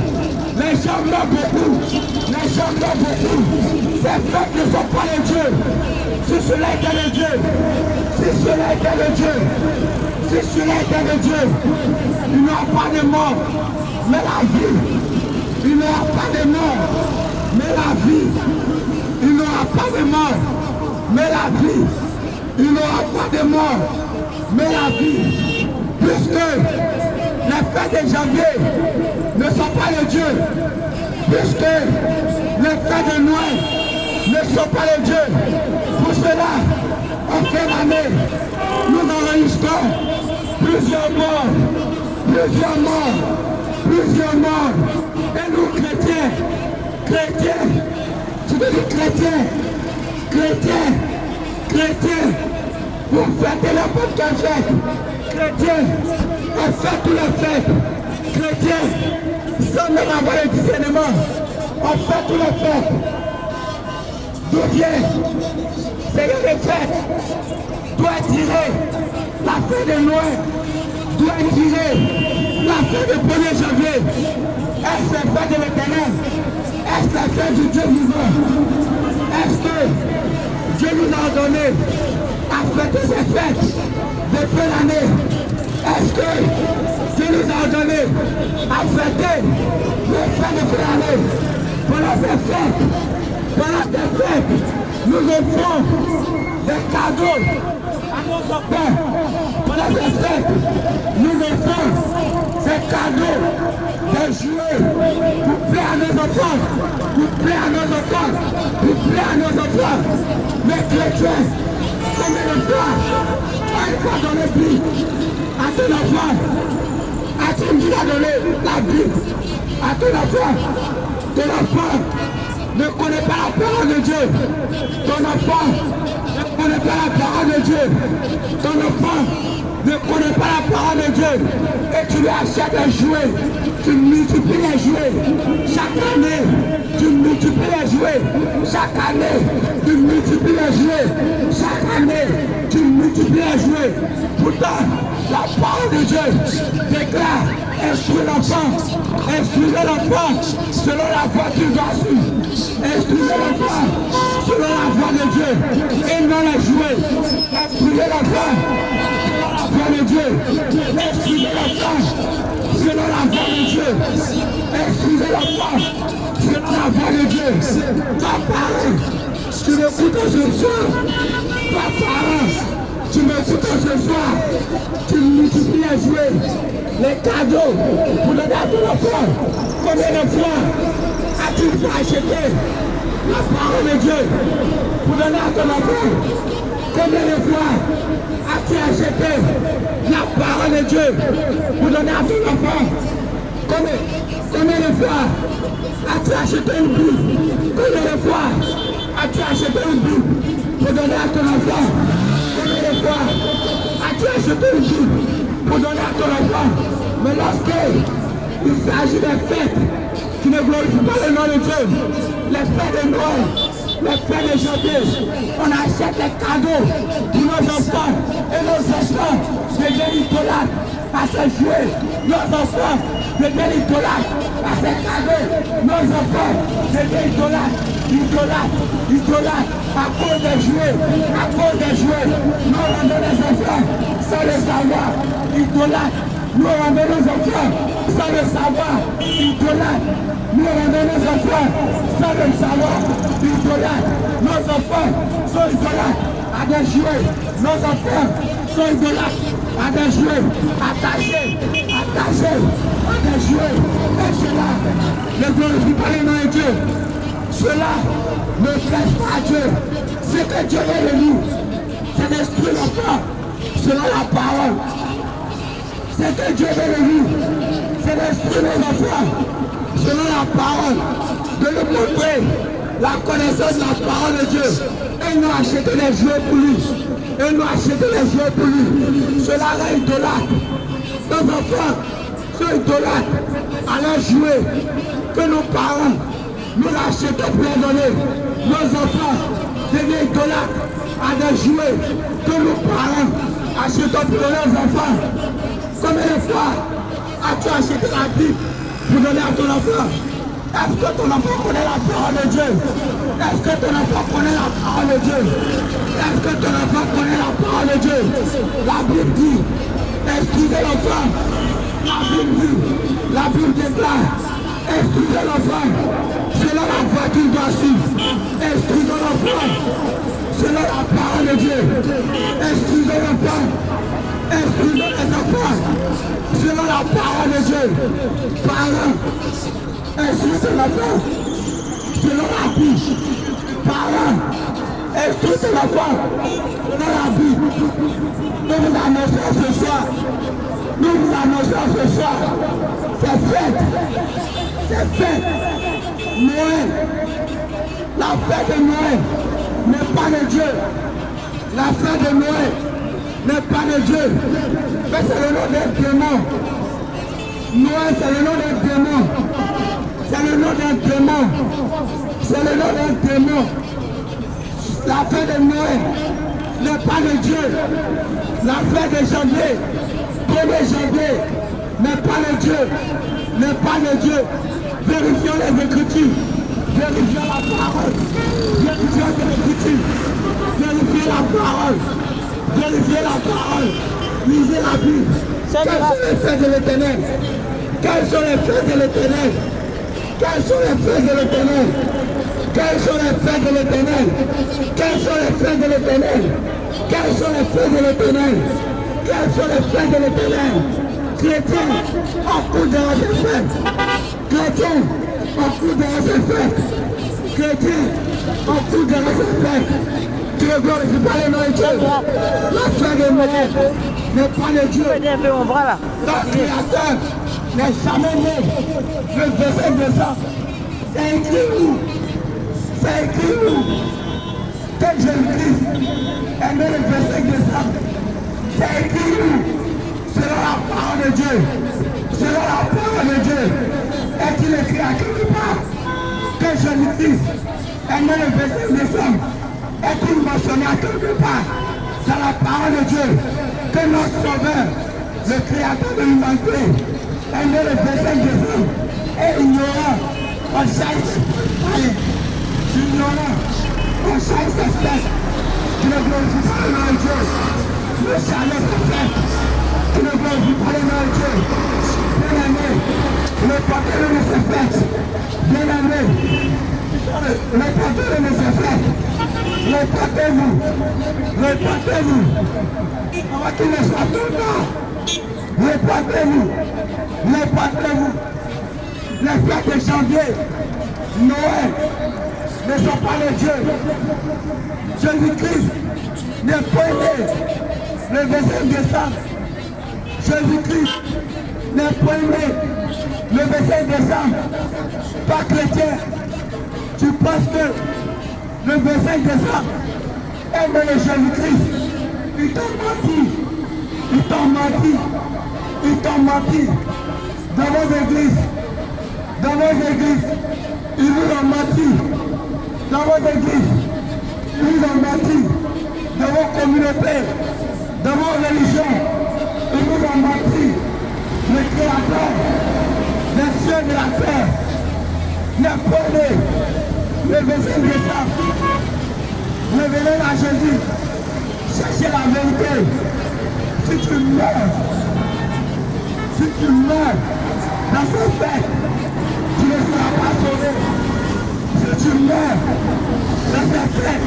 Les gens meurent beaucoup. Les gens meurent beaucoup. Ces peuples ne sont pas les dieux. Si cela était le Dieu, si cela était le Dieu, si cela était le Dieu, il n'y aura pas de mort, mais la vie. Il n'y aura pas de mort, mais la vie. Il n'y aura pas de mort, mais la vie. Il n'y aura pas de mort, mais la vie. Puisque les fêtes de janvier ne sont pas le Dieu, puisque les fêtes de Noël ne sont pas le Dieu. Pour cela, en fin d'année, nous enregistrons plusieurs morts, plusieurs morts, plusieurs morts. Et nous, chrétiens, je veux dire chrétiens, vous fêtez la fête qu'elle fête. Chrétiens, on fait tous les fêtes. Chrétiens, sans même avoir le discernement, on fait tous les fêtes. D'où vient Seigneur les fêtes doit tirer la fête de Noël, doit tirer la fête du 1er janvier. Est-ce la fête de l'Éternel? Est-ce la fête du Dieu vivant? Est-ce que Dieu nous a donné à fêter ces fêtes depuis l'année? Est-ce que Dieu nous a donné à fêter les fêtes depuis l'année? Pendant ces fêtes, nous offrons des cadeaux à nos enfants. Pendant ces fêtes, nous offrons ces cadeaux, des jouets pour plaire à nos enfants, pour plaire à nos enfants, pour plaire à nos enfants. Mais chrétiens, combien de fois une fois donné vie à ton enfant? As-tu déjà donné la vie à ton enfant? Ton enfant ne connaît pas la parole de Dieu. Ton enfant ne connaît pas la parole de Dieu. Ton enfant ne connaît pas la parole de Dieu. Et tu lui achètes un jouet. Tu multiplies les jouets. Chaque année, tu multiplies les jouets. Chaque année, tu multiplies les jouets. Chaque année, tu multiplies les jouets. Pourtant, la parole de Dieu déclare: instruis l'enfant, selon la voie qu'il doit suivre. Instruisez l'enfant selon la voie de Dieu et non les jouets. Instruisez l'enfant selon la voie de Dieu. Instruisez l'enfant selon la voie de Dieu. Instruisez l'enfant selon la voie de Dieu. Toi, parent, tu m'écoutes ce soir. Toi, parent, tu m'écoutes ce soir. Tu multiplies les jouets, les cadeaux pour donner à ton enfant. Combien de fois as-tu acheté la parole de Dieu pour donner à ton enfant? Combien de fois as-tu acheté la parole de Dieu pour donner à ton enfant? Combien de fois as-tu acheté une Bible? Combien de fois as-tu acheté une Bible pour donner à ton enfant? Combien de fois as-tu acheté une Bible pour donner à ton enfant? Mais lorsqu'il s'agit des fêtes qui ne glorifient pas le nom de Dieu, les fêtes de Noël, les fêtes de janvier, on achète les cadeaux pour nos enfants et nos enfants deviennent idolâtres à ces jouets. Nos enfants deviennent idolâtres à ces cadeaux. Nos enfants deviennent idolâtres à cause des jouets, Nous rendons les enfants sans le savoir, idolâtres. Nous rendons nos enfants sans le savoir, idolâtres. Nous rendons nos enfants sans le savoir, idolâtres. Nos enfants sont idolâtres à des jouets. Nos enfants sont idolâtres à des jouets, attachés à des jouets. Et cela ne glorifie pas le nom de Dieu. Cela ne plaise pas à Dieu. Ce que Dieu veut de nous, c'est d'instruire l'enfant selon la parole. Ce que Dieu veut de nous, c'est d'instruire nos enfants selon la parole, de nous montrer la connaissance de la parole de Dieu. Et nous acheter les jouets pour lui. Cela rend idolâtre. Nos enfants sont idolâtres à leurs jouets que nos parents nous achetons pour les donner. Nos enfants deviennent idolâtres à des jouets que nos parents achetons pour donner aux enfants. Combien de fois as-tu acheté la Bible pour donner à ton enfant? Est-ce que ton enfant connaît la parole de Dieu? Est-ce que ton enfant connaît la parole de Dieu? Est-ce que ton enfant connaît la parole de Dieu? La Bible dit, instruisez l'enfant. La Bible déclare, instruisez l'enfant selon la voie qu'il doit suivre. Instruisez l'enfant selon la parole de Dieu. Instruisez l'enfant. Instruisez les enfants selon la parole de Dieu. Parents, instruisez l'enfant selon la Bible. Parents, instruisez l'enfant selon la Bible. Nous vous annonçons ce soir. Nous vous annonçons ce soir. C'est fête. C'est fête. Noël. La fête de Noël n'est pas de Dieu. La fête de Noël n'est pas de Dieu. Mais c'est le nom des démons. Noël, c'est le nom des démons. C'est le nom d'un démon. C'est le nom d'un démon. La fête de Noël n'est pas de Dieu. La fête de janvier, 1er janvier, n'est pas de Dieu. N'est pas de Dieu. Vérifions les Écritures. Vérifions la parole. Vérifions les Écritures. Vérifiez la parole. Vérifiez la parole. Lisez la Bible. Quelles sont les fêtes de l'Éternel? Quelles sont les fêtes de l'Éternel? Quelles sont les fêtes de l'Éternel? Quelles sont les fêtes de l'Éternel? Quelles sont les fêtes de l'Éternel? Quelles sont les fêtes de l'Éternel? Quelles sont les fêtes de l'Éternel? Chrétiens, en cours de ces fêtes. Chrétiens, en cours de ces fêtes. Chrétiens, en cours de ces fêtes. Tu ne glorifies pas le nom de Dieu. La fête de Noël n'est pas de Dieu. Notre Créateur n'est jamais né. Le verset de ça, c'est écrit où? C'est écrit où? Que Jésus-Christ est né le verset de ça. C'est écrit où? Selon la parole de Dieu. Selon la parole de Dieu. Est-il écrit à quelque part que Jésus-Christ est né le verset de décembre? Est-il mentionné à quelque part dans la parole de Dieu que notre Sauveur, le Créateur de l'humanité, est né le 25 décembre et ignorant, on cherche, ignorant, on cherche cette fête qui ne glorifie pas le nom de Dieu. Le chalet cette fête qui ne glorifie pas le nom de Dieu. Bien aimé, le porteur de cette fête, bien aimé, le porteur de cette fête. Répétez-vous, répétez-vous, avant qu'il ne soit trop tard. Répétez-vous, répétez-vous. Les fêtes de janvier, Noël, ne sont pas les dieux. Jésus-Christ n'est pas né le 25 décembre. Jésus-Christ n'est pas né le 25 décembre. Pas chrétien, tu penses que le 25 décembre est né le Jésus-Christ. Ils t'ont menti. Ils t'ont menti. Ils t'ont menti. Dans vos églises. Dans vos églises. Ils vous ont menti. Dans vos églises. Ils vous ont menti. Dans vos communautés. Dans vos religions. Ils vous ont menti. Le Créateur, les cieux de la terre, n'est pas né le 25 décembre. Revenez à Jésus. Cherchez la vérité. Si tu meurs dans cette fête, tu ne seras pas sauvé. Si tu meurs dans cette fête,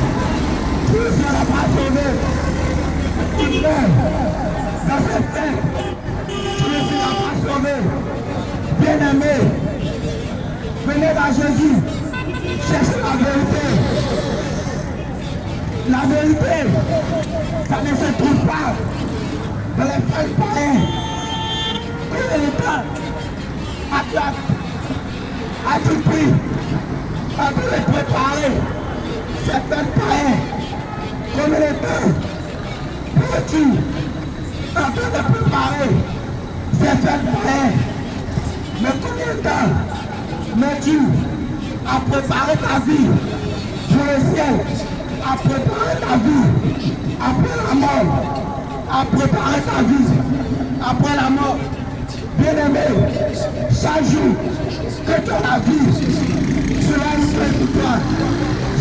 tu ne seras pas sauvé. Si tu meurs dans cette fête, tu ne seras pas sauvé. Bien-aimé, venez à Jésus. Cherchez la vérité. La vérité, ça ne se trouve pas dans les fêtes païennes. Combien de temps as-tu pris à te les préparer ces fêtes païennes? Combien de temps peux-tu en train de préparer ces fêtes païennes? Mais combien de temps mets-tu à préparer ta vie pour le ciel? À préparer ta vie après la mort, à préparer ta vie après la mort. Bien-aimé, chaque jour que tu as la vie, cela nous fait victoire.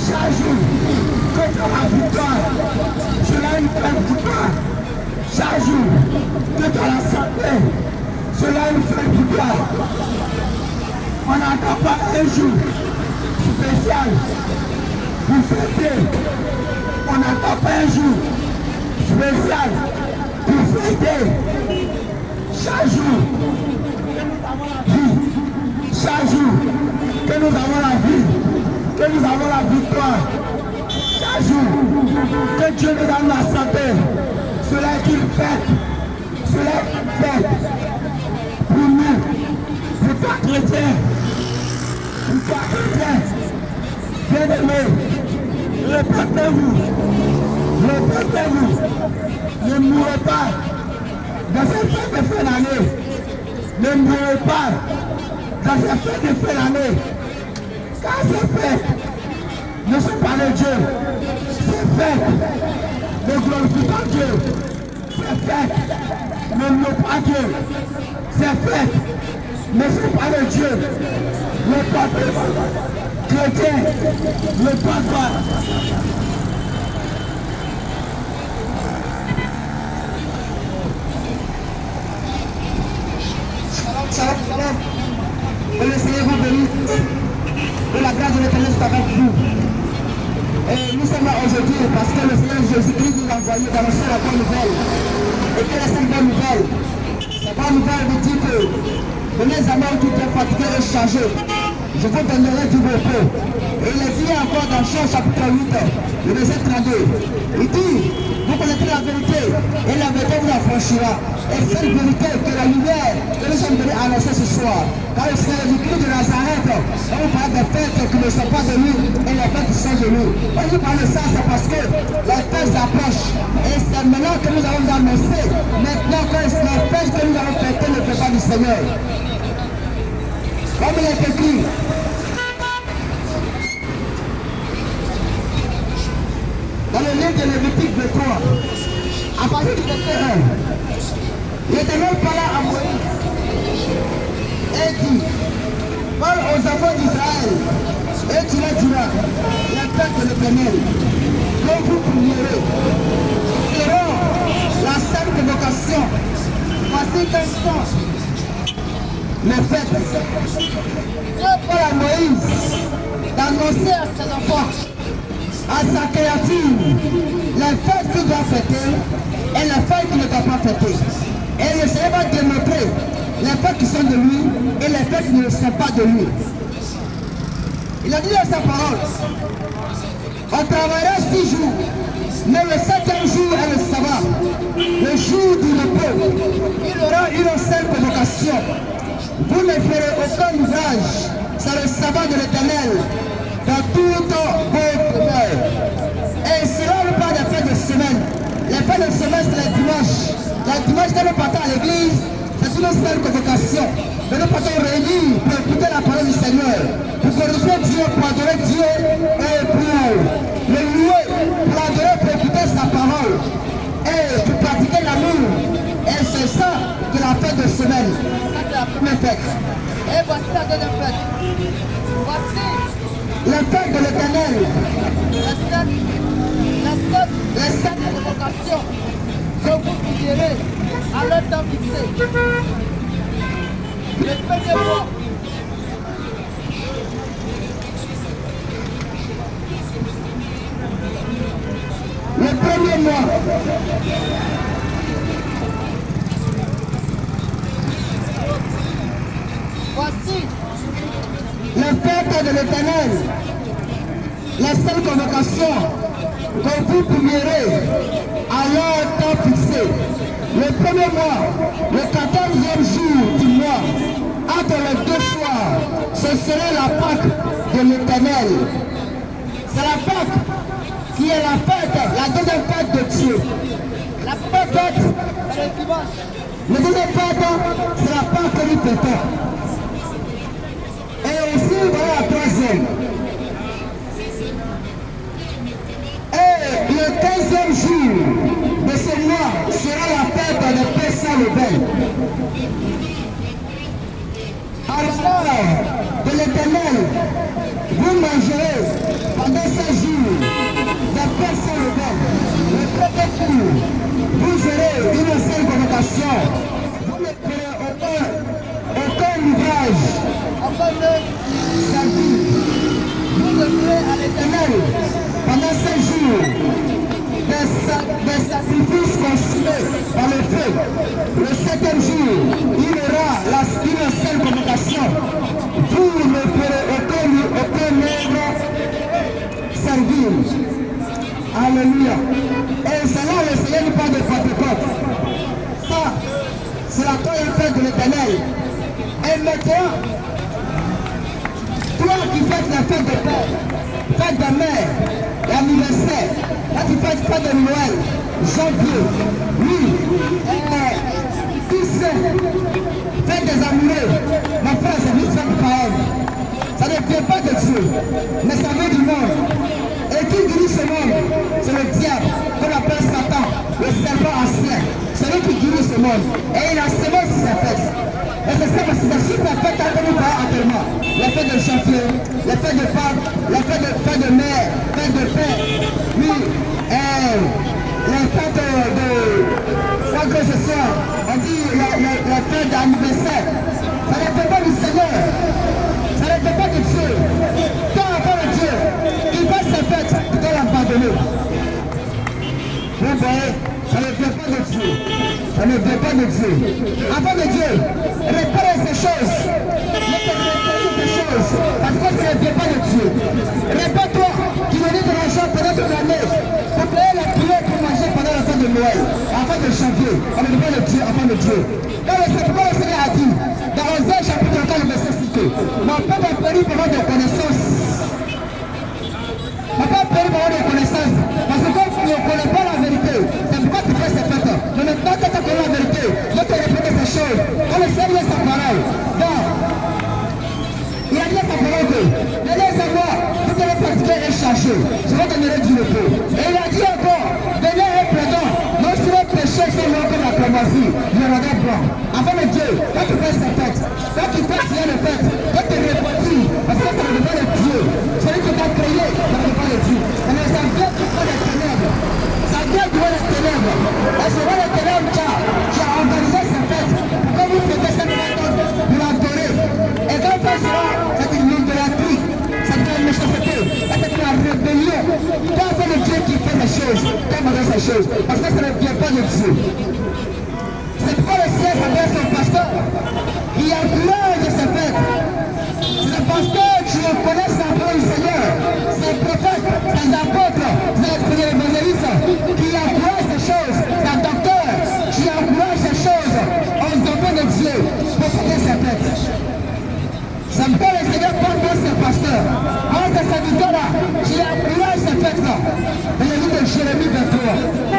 Chaque jour que tu as la victoire, cela nous fait victoire. Chaque jour que tu as la santé, cela nous fait victoire. On n'attend pas un jour spécial pour fêter. On n'attend pas un jour spécial pour fêter. Chaque jour, chaque jour que nous avons la vie, que nous avons la victoire, chaque jour que Dieu nous donne la santé, cela est une fête, cela est une fête pour nous, pour toi chrétien, bien-aimé, répétez-vous, ne mourrez pas dans cette fête de fin d'année. Ne mourrez pas dans cette fête de fin d'année. Car ces fêtes ne sont pas de Dieu. Ces fêtes ne glorifient pas Dieu. Ces fêtes ne louent pas Dieu. Ces fêtes ne sont pas de Dieu. Le peuple chrétien ne passe pas. Shalom. Que le Seigneur vous bénisse. Que la grâce de l'Éternel soit avec vous. Et nous sommes là aujourd'hui parce que le Seigneur Jésus-Christ nous a envoyé d'annoncer la bonne nouvelle. Et quelle est cette bonne nouvelle? Cette bonne nouvelle vous dit que venez à moi qui êtes fatigués et chargés. Je vous donnerai du repos. Et il est dit encore dans Jean chapitre 8, le verset 32. Il dit, vous connaîtrez la vérité et la vérité vous affranchira. Et cette vérité que la lumière que nous sommes venus annoncer ce soir. Car le Seigneur Jésus-Christ de Nazareth, on vous parle des fêtes qui ne sont pas de lui et les fêtes qui sont de lui. Quand je parle de ça, c'est parce que les fêtes approchent. Et c'est maintenant que nous allons annoncer. Maintenant que les fêtes que nous allons fêter ne fait pas du Seigneur. Comme il est écrit. Dans le livre de Lévitique 23, à partir du verset 1, l'Éternel parla à Moïse et dit, parle aux enfants d'Israël et tu leur diras, la fête de l'Éternel, quand vous prierez, feront la sainte convocation, voici qu'elles sont les fêtes. Dieu parle à Moïse d'annoncer à ses enfants, à sa créature, les fêtes qu'il doit fêter et les fêtes qu'il ne doit pas fêter. Et le Seigneur va démontrer les fêtes qui sont de lui et les fêtes qui ne sont pas de lui. Il a dit dans sa parole, on travaillera 6 jours, mais le 7e jour est le sabbat, le jour du repos. Il aura une seule convocation. Vous ne ferez aucun ouvrage, c'est le sabbat de l'Éternel, dans toute vos demeures. Et cela ne parle des fêtes de semaine. Les fêtes de semaine, c'est les dimanches. Les dimanches, quand nous partons à l'église, c'est une seule convocation. Mais nous partons réunis pour écouter la parole du Seigneur, pour glorifier Dieu, pour adorer Dieu et pour le louer, pour adorer, pour écouter sa parole et pour pratiquer l'amour. Et c'est ça que la fête de semaine. C'est la première fête. Et voici la deuxième fête. Voici la fête de l'Éternel, les sept convocations que vous prierez à leur temps fixé. Le premier mois, le premier mois, voici les fêtes de l'Éternel, les seules convocations que vous prierez à leur temps fixé. Le premier mois, le 14e jour du mois, entre les 2 soirs, ce serait la Pâque de l'Éternel. C'est la Pâque qui est la fête, la deuxième fête de Dieu. La première fête, c'est le dimanche. La deuxième fête, c'est la Pâque que nous fêtons. Et aussi, voilà la troisième. Et le 15e jour de ce mois sera la fête de Pessah le Bel. le 7e jour, il y aura une seule convocation. Vous ne ferez aucun nègre servir. Alléluia. Et c'est là le Seigneur nous parle de Pentecôte. Ça, c'est la première fête de l'Éternel. Et maintenant, toi qui fêtes la fête de Père, fête de mère, l'anniversaire, là tu fêtes fête de Noël, janvier, oui, tout ça, fête des amoureux, ma frère, c'est juste fête païenne. Ça ne vient pas de Dieu, mais ça vient du monde. Et qui dirige ce monde? C'est le diable, qu'on appelle Satan, le serpent ancien. C'est lui qui dirige ce monde. Et il a semé sur sa fête. Et c'est ça, parce que c'est sur sa fête que nous voyons actuellement. La fête de janvier, la fête de femme, la fête de mère, fête de père. Oui, la fête de... Quoi que ce soit, on dit la fête d'anniversaire. Ça ne fait pas du Seigneur. Ça ne fait pas de Dieu. Quand on parle de Dieu, il va se faire, il doit l'abandonner. Vous voyez, ça ne vient pas de Dieu. Ça ne vient pas de Dieu. Avant de Dieu, réparer ces choses. Ne te réparer ces choses. Parce que ça ne vient pas de Dieu. Répare-toi, tu me dis de l'argent pendant toute l'année. Pour payer la prière pour manger pendant la fin de Noël. Avant de janvier, on ne demande de Dieu avant de Dieu. Dans le Seigneur a dit, dans Osée chapitre 4, verset 6, mon peuple a péri pour votre connaissance. Mon peuple a péri pour votre connaissance. Parce que quand tu ne connais pas la vérité, c'est pourquoi tu fais ces fêtes. Mais maintenant que tu connais la vérité, je te répète ces choses. Quand le Seigneur sa parole, donc, il a dit à sa parole que, venez à moi, vous allez fatiguer et charger. Je vais donner du repos. Et il a dit encore, venez et plaidons. Non sur le péché, c'est moi comme la clémentie, le radar blanc. Avant le Dieu, quand tu fais cette fête, quand tu fais ce de fête, quand tu répartis, parce que ça ne dépend de Dieu. Celui qui t'a créé, ça ne dépend de Dieu. Mais ça vient du fond des ténèbres. Ça vient du fond des ténèbres. Et ce fond des ténèbres, tu as organisé cette fête. Quand vous faites cette fête, vous l'adorez. Et quand on fait cela, c'est une idolâtrie. C'est une méchanceté. C'est une rébellion. Quand c'est le Dieu qui fait les choses, quand on fait ces choses, parce que ça ne vient pas de Dieu. C'est pourquoi le ciel s'appelle son pasteur. Il encourage ces fêtes. C'est le pasteur qui reconnaît la parole du Seigneur. C'est le prophète, c'est les apôtres, c'est les évangélistes qui encouragent ces choses. C'est un docteur qui encourage ces choses aux enfants de Dieu pour fêter ces fêtes. C'est pourquoi le Seigneur parle de ses pasteurs. Moi, ce serviteur-là, qui encourage ces fêtes-là. Dans le livre de Jérémie 23.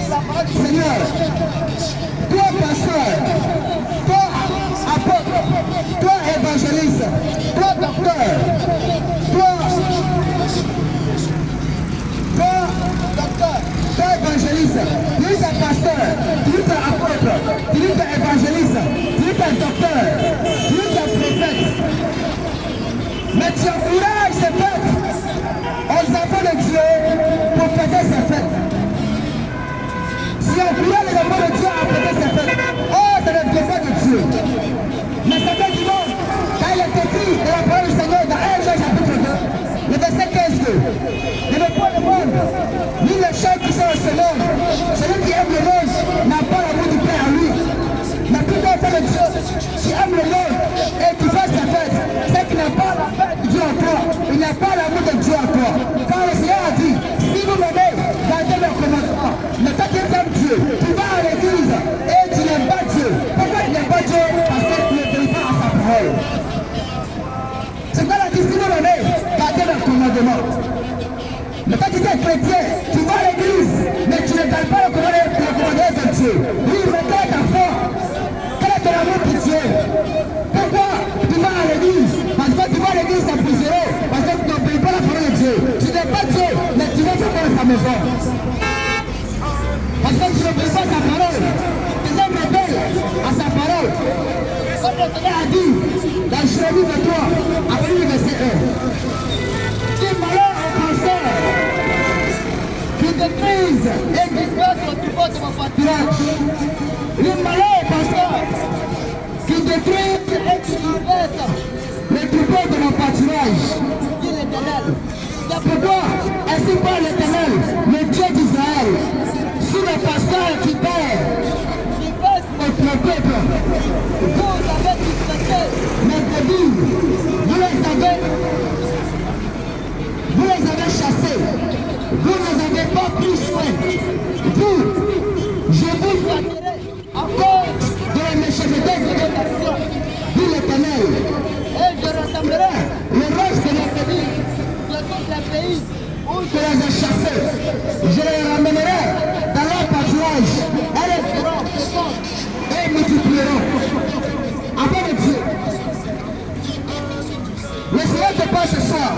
La parole du Seigneur, toi pasteur, toi apôtre, toi évangéliste, toi docteur, toi évangéliste, tu es un pasteur, tu es un apôtre, tu es un évangéliste, tu es un docteur, tu es un prophète. Mais tu encourages ces fêtes aux enfants de Dieu pour fêter ces fêtes. Si on voulait les enfants de Dieu à fêter ces fêtes, oh, ça ne vient pas de Dieu. Mais ça vient du monde. Quand il est écrit dans la parole du Seigneur, dans 1 Jean chapitre 2, le verset 15, ne veut pas le monde, ni les gens qui sont dans ce monde. Celui qui aime le monde n'a pas l'amour du Père en lui. Mais tout enfant de Dieu qui aime le monde et qui fait sa fête, c'est qu'il n'a pas la fête de Dieu en toi. Il n'a pas l'amour de Dieu en toi. Quand le Seigneur a dit, si vous m'aimez, gardez mes commandements. Mais quand tu aimes Dieu, tu vas à l'église et tu n'aimes pas Dieu. Pourquoi tu n'aimes pas Dieu? Parce que tu ne t'aimes pas à sa parole. C'est quoi la dit, si vous m'aimez, gardez mes commandements. Mais quand tu es chrétien, tu vas à l'église, mais tu ne gardes pas le commandement de Dieu. Oui, mais quel est ta foi? Quel est ton amour pour Dieu? Pourquoi tu vas à l'église? Parce que tu vas à l'église, c'est pour zéro. Parce que tu n'obéis pas la parole de Dieu. Tu n'aimes pas Dieu, mais tu vas faire sa maison. Parce que tu n'obéis pas sa parole. Tu es rebelle à sa parole. Comme le Seigneur a dit dans Jérémie 23, après le verset 1. Dis malheur au pasteur qui détruise et disperse le troupeau de mon pâturage. Le malheur au pasteur pas l'Éternel, le Dieu d'Israël. Si le pasteur qui perd notre peuple, vous avez dispersé mes brebis, vous les avez chassés, vous ne avez pas pris soin. Vous, je vous flatterai à cause de la méchanceté de votre action, dit l'Éternel. Et je rassemblerai le reste de mes brebis de tous les pays où je les ai chassés. Je les ramènerai dans leur pâturage. Elles feront et multiplieront. Avant de Dieu, le Seigneur te parle ce soir.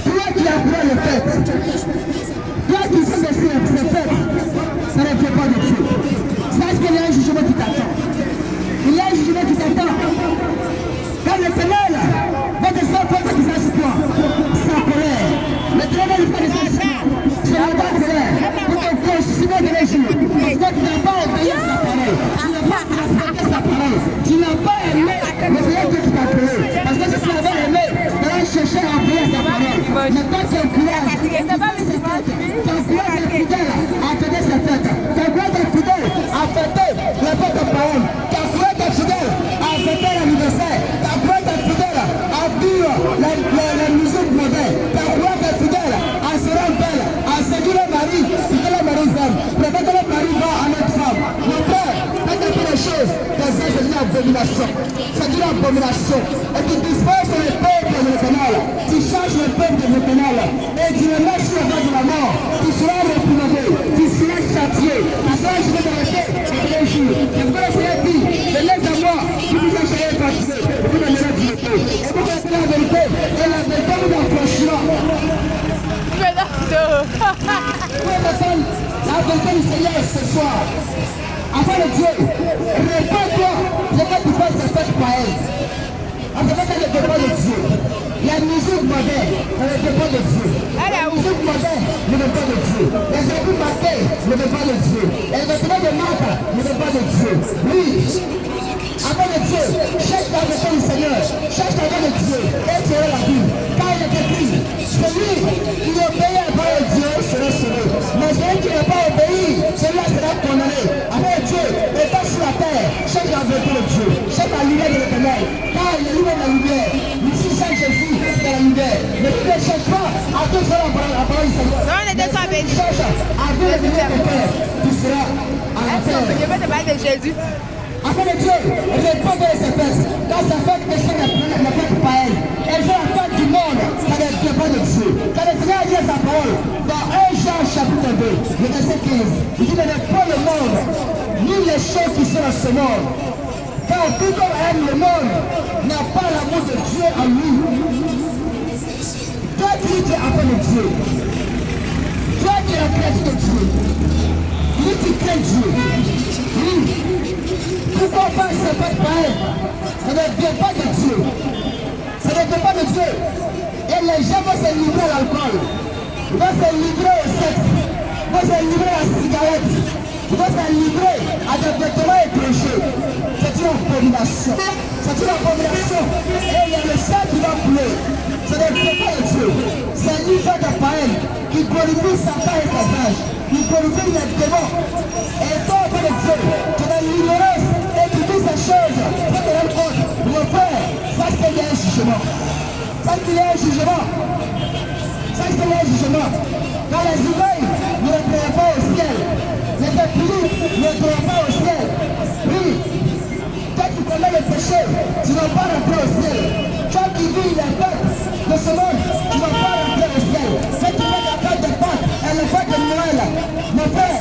Toi qui apprends les fêtes, toi qui sais ces fêtes, ça ne fait pas de Dieu. Sache qu'il y a un jugement qui t'attend. Il y a un jugement qui t'attend. Quand le Seigneur va descendre pour que tu saches toi, sa colère. Le Seigneur va descendre sa colère. Ce n'est pas colère. Pour te consumer de les jours. Parce que tu n'as pas obéi à sa parole. Tu n'as pas respecté sa parole. Tu n'as pas aimé le Seigneur qui t'a créé. Parce que si tu avais aimé, tu allais chercher à obéir à sa parole. Mais quand tu encourages, tu encourages les fidèles à tenir ses fêtes. Tu encourages les fidèles à fêter les fêtes de parole. Tu encourages les fidèles à fêter l'anniversaire. Tu encourages les fidèles à vivre la musique moderne. Tu encourages les fidèles à se rendre belle, à séduire le mari, si que le mari aime. Préfère que le mari va à notre femme. Mon père, quand tu fais les choses, c'est une abomination. C'est une abomination. Et tu disperses le peuple de l'Éternel. Tu changes le peuple de l'Éternel. Et tu le mets sur le bas de la mort. Tu seras réprimandé. Tu seras châtié. Tu seras jeté dans la tête tous les jours. Et pourquoi le Seigneur dit, venez à moi, qui vous a changé fatigué. Vous n'allez du repos. Et vous connaissez la vérité. Et la vérité vous affranchira. La vérité du Seigneur ce soir. Afin de Dieu, réponds-toi, je vais te faire cette fête pareille. Afin que ça ne dépend de Dieu. La musique moderne ne dépend de Dieu. La musique moderne ne dépend de Dieu. Les habits marqués ne dépendent de Dieu. Les vêtements de marque ne dépendent de Dieu. Oui. Avant de Dieu, cherche la vérité du Seigneur, cherche la voix de Dieu et tu auras la vie. Car il est écrit, celui qui obéit à la parole de Dieu sera sauvé. Mais celui qui n'a pas obéi, celui-là sera condamné. Avant de Dieu, étant sur la terre, cherche la vérité de Dieu, cherche la lumière de l'Éternel. Car il est lui-même la lumière. Ici, Saint Jésus, c'est la lumière. Mais tu ne cherches pas à tout faire la parole du Seigneur. Tu cherches à vivre la lumière de Père, tu seras à la terre. Je vais te parler de Jésus. Afin de Dieu, répondez à ces fesses. Quand ça fait que c'est la fête pas elle. Elle fait la fête du monde, ça ne dépend de Dieu. Quand le Seigneur dit sa parole, dans 1 Jean chapitre 2, le verset 15, il dit ne pas le monde, ni les choses qui sont dans ce monde. Car tout comme aime le monde, n'a pas l'amour de Dieu en lui. Toi qui es afin de Dieu, toi qui es la créature de Dieu, lui qui crée Dieu, oui. Pourquoi pas ce fait pareil? Ça ne vient pas de Dieu. Ça ne vient pas de Dieu. Et les gens vont se livrer à l'alcool. Ils vont se livrer au sexe. Ils vont se livrer à la cigarette. Ils vont se livrer à des vêtements étrangers. C'est une abomination. C'est une abomination. Et il y a le sang qui va couler. Ça ne vient pas de Dieu. C'est un livre d'appareil qui glorifie Satan et sa âge. Qui glorifie les démons. Et toi, pas de Dieu, tu as l'ignorance. Ces choses, pour te rendre compte, mon frère, sache qu'il y a un jugement. Sache qu'il y a un jugement. Sache qu'il y a un jugement. Quand les humains ne rentreront pas au ciel, les impunis ne rentreront pas au ciel. Oui, toi qui commets le péché, tu ne vas pas rentrer au ciel. Toi qui vis la fête de ce monde, tu ne vas pas rentrer au ciel. Quand tu fais la fête de Pâques et la fête de Noël, mon frère,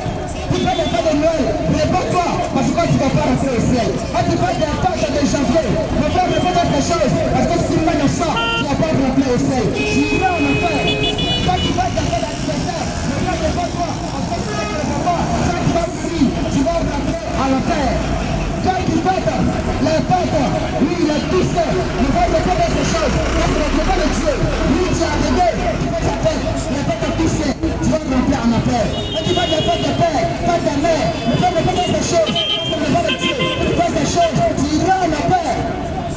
tu fais la fête de Noël, réponds-toi, parce que tu ne vas pas rentrer au ciel. Quand tu fais des fêtes de janvier, ne pas répondre à quelque chose, parce que si tu mets le sang, tu ne vas pas rentrer au ciel. Tu iras en enfer. Quand tu fais des fêtes d'anniversaire, ne pas répondre-toi, parce que si tu ne réponds pas, quand tu vas mourir, tu vas rentrer à l'enfer. Quand tu fêtes les fêtes, oui, les pistes, ne pas répondre à ces choses, parce que ne pas de Dieu. Oui, tu es arrivé, tu fais ta fête, les fêtes de pistes, tu vas rentrer en enfer. Quand tu fais des fêtes de père, fêtes de mère, ne pas répondre à ces choses, parce que ne pas de Dieu. Tu fais des choses, tu iras en enfer.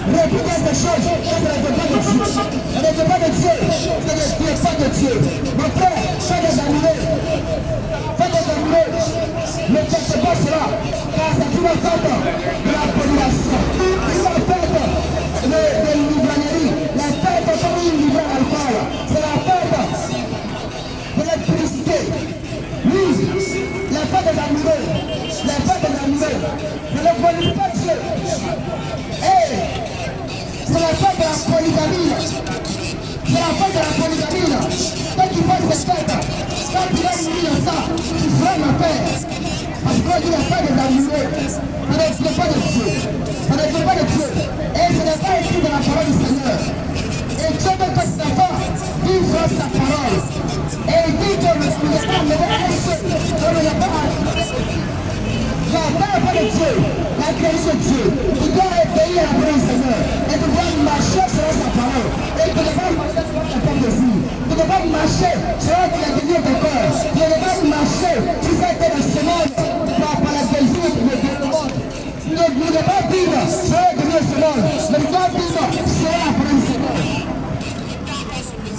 Réponds à ces choses, parce que ne pas de Dieu. On ne veut pas de Dieu. C'est ne Dieu, pas de Dieu. Mon frère, fais des amoureux. Fais des amoureux. Ne cherchez pas cela. Car c'est une fête de la population. Une fête de l'ivrognerie. La fête comme une livre d'alcool. C'est la fête de l'électricité. Oui, la fête des amoureux. La fête des amoureux. Ne le voyez pas Dieu. C'est la fête de la polygamie. C'est la fête de la polygamie. Quand tu fais cette fête, quand tu vas mourir ça, tu feras ma paix. Parce qu'on dit la fête des amoureux. Ça ne vient pas de Dieu. Ça ne vient pas de Dieu. Et ce n'est pas écrit dans la parole du Seigneur. Et Dieu veut que cet enfant vive sa parole. Et il dit que le Seigneur ne va pas laisser. On ne l'a pas la parole de Dieu, la création de Dieu, tu dois obéir à la parole du Seigneur et tu dois marcher selon sa parole. Et tu ne vas pas marcher selon ta propre vie. Tu ne vas pas marcher selon la vie de ton corps. Tu ne vas pas marcher si ça a été la semaine par la belle-vie de le monde. Tu ne dois pas vivre selon la vie de ce monde, mais tu dois vivre selon la parole du Seigneur.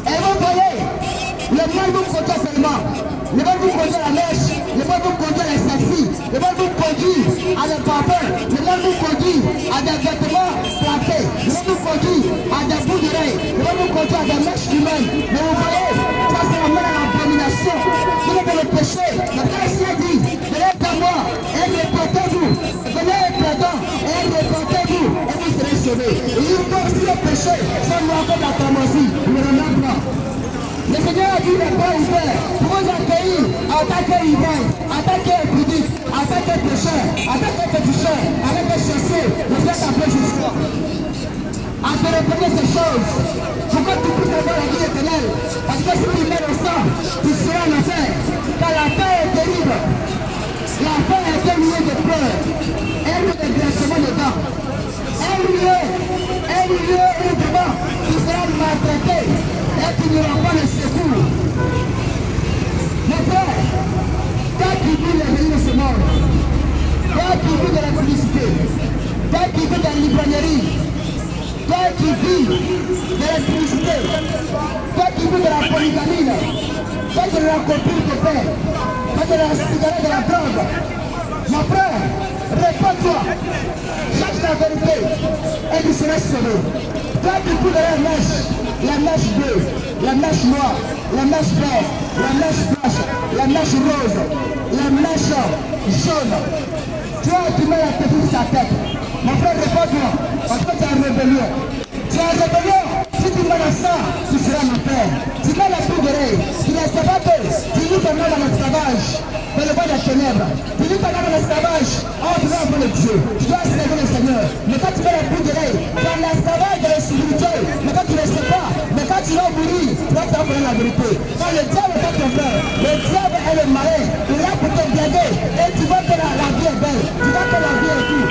Et vous voyez, le mal vous conduit seulement. Le mal vous conduit à la mèche, le mal vous conduit à la saxie, le mal vous conduit à des pampers, le mal vous conduit à des vêtements plantés, le mal vous conduit à des bouts d'oreilles, le mal vous conduit à des mèches humaines. Mais vous voyez, ça c'est la main à l'abomination. Vous êtes dans le péché. Le Christ a dit, venez à moi et répétez-vous. Venez et pardon et répétez-vous et vous serez sauvés. Et il faut aussi le péché, ça nous encore la tamoisie, ne le nomme pas. Le Seigneur a dit les bras ouverts pour vous accueillir en tant qu'ivraie, en tant qu'impudique, en tant que pécheur, en tant que péticheur, en tant que chasseur, le Seigneur t'appelle jusqu'à. À te répéter ces choses, pourquoi tu puisses avoir la vie éternelle? Parce que si tu mets le sang, tu seras en enfer. Car la fin est terrible. La fin est un lieu de peur, un lieu de glacement dedans, un lieu où devant tu seras maltraité. Et tu n'auras pas le secours. Mon frère, quand tu vis les réunions de ce monde, quand tu vis de la publicité, quand tu vis de la librairie, quand tu vis de la publicité, quand tu vis de la polygamie, quand tu es la copine de père, quand tu es la cigarette de la drogue, mon frère, réponds-toi, cherche la vérité et tu seras sauvé. Quand tu vis de la mèche bleue, la mèche noire, la mèche verte, la mèche blanche, la mèche rose, la mèche jaune. Toi, tu mets la tête sur ta tête. Mon frère, réponds-moi, parce que tu es en rébellion. Tu es en rébellion. Si tu mets le sang, tu seras en enfer. Tu mets la peau d'oreille. Tu ne sais pas que tu vis ton nom dans l'esclavage, dans le bas des ténèbres. Tu vis ton nom dans l'esclavage, oh, tu dois avoir le Dieu. Tu dois servir le Seigneur. Mais quand tu mets la peau d'oreille, dans l'esclavage de la spirituelle, mais quand tu ne sais pas, mais quand tu vas mourir, tu vas t'apprendre la vérité. Quand le diable est pas ton frère, le diable est le malin, il est là pour te blaguer. Et tu vois que la vie est belle. Tu vois que la vie est tout.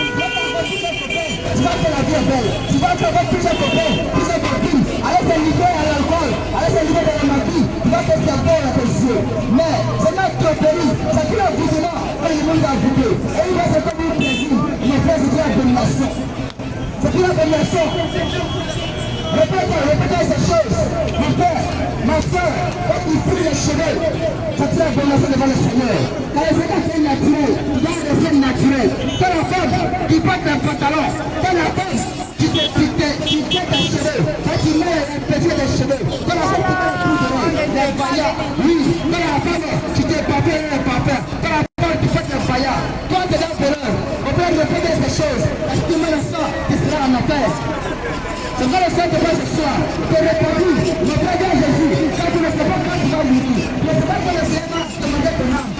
Tu vois que la vie est belle. Tu vois que avec plusieurs copains, plusieurs copines, allez te livrer à l'alcool, allez te livrer dans la magie, tu vois que c'est bon à tes yeux. Mais c'est notre tromperie, c'est tout l'aboutissement que le monde a goûté. Et il va se faire du plaisir. Mais frère, c'est une abomination. C'est une abomination. Répétez ces choses. Mon frère, ma soeur, quand tu fouilles les cheveux, c'est une abomination devant le Seigneur. Car le Seigneur c'est naturel, tu dois rester naturel. Quand la femme qui porte un pantalon, quand la femme qui tient tes cheveux, quand tu mets un petit des cheveux, quand la femme qui met un coup de les vaillants, oui, quand la femme qui te papait un papier, quand la femme qui fait des vaillants, toi tu es dans l'honneur. On peut répéter ces choses, parce que tu mets le sang, tu seras en enfer. C'est pas le Seigneur de moi ce soir, te répondis, mon frère Jésus, quand tu ne sais pas quand tu vas mourir, tu ne sais pas quand le Seigneur va te demander ton âme.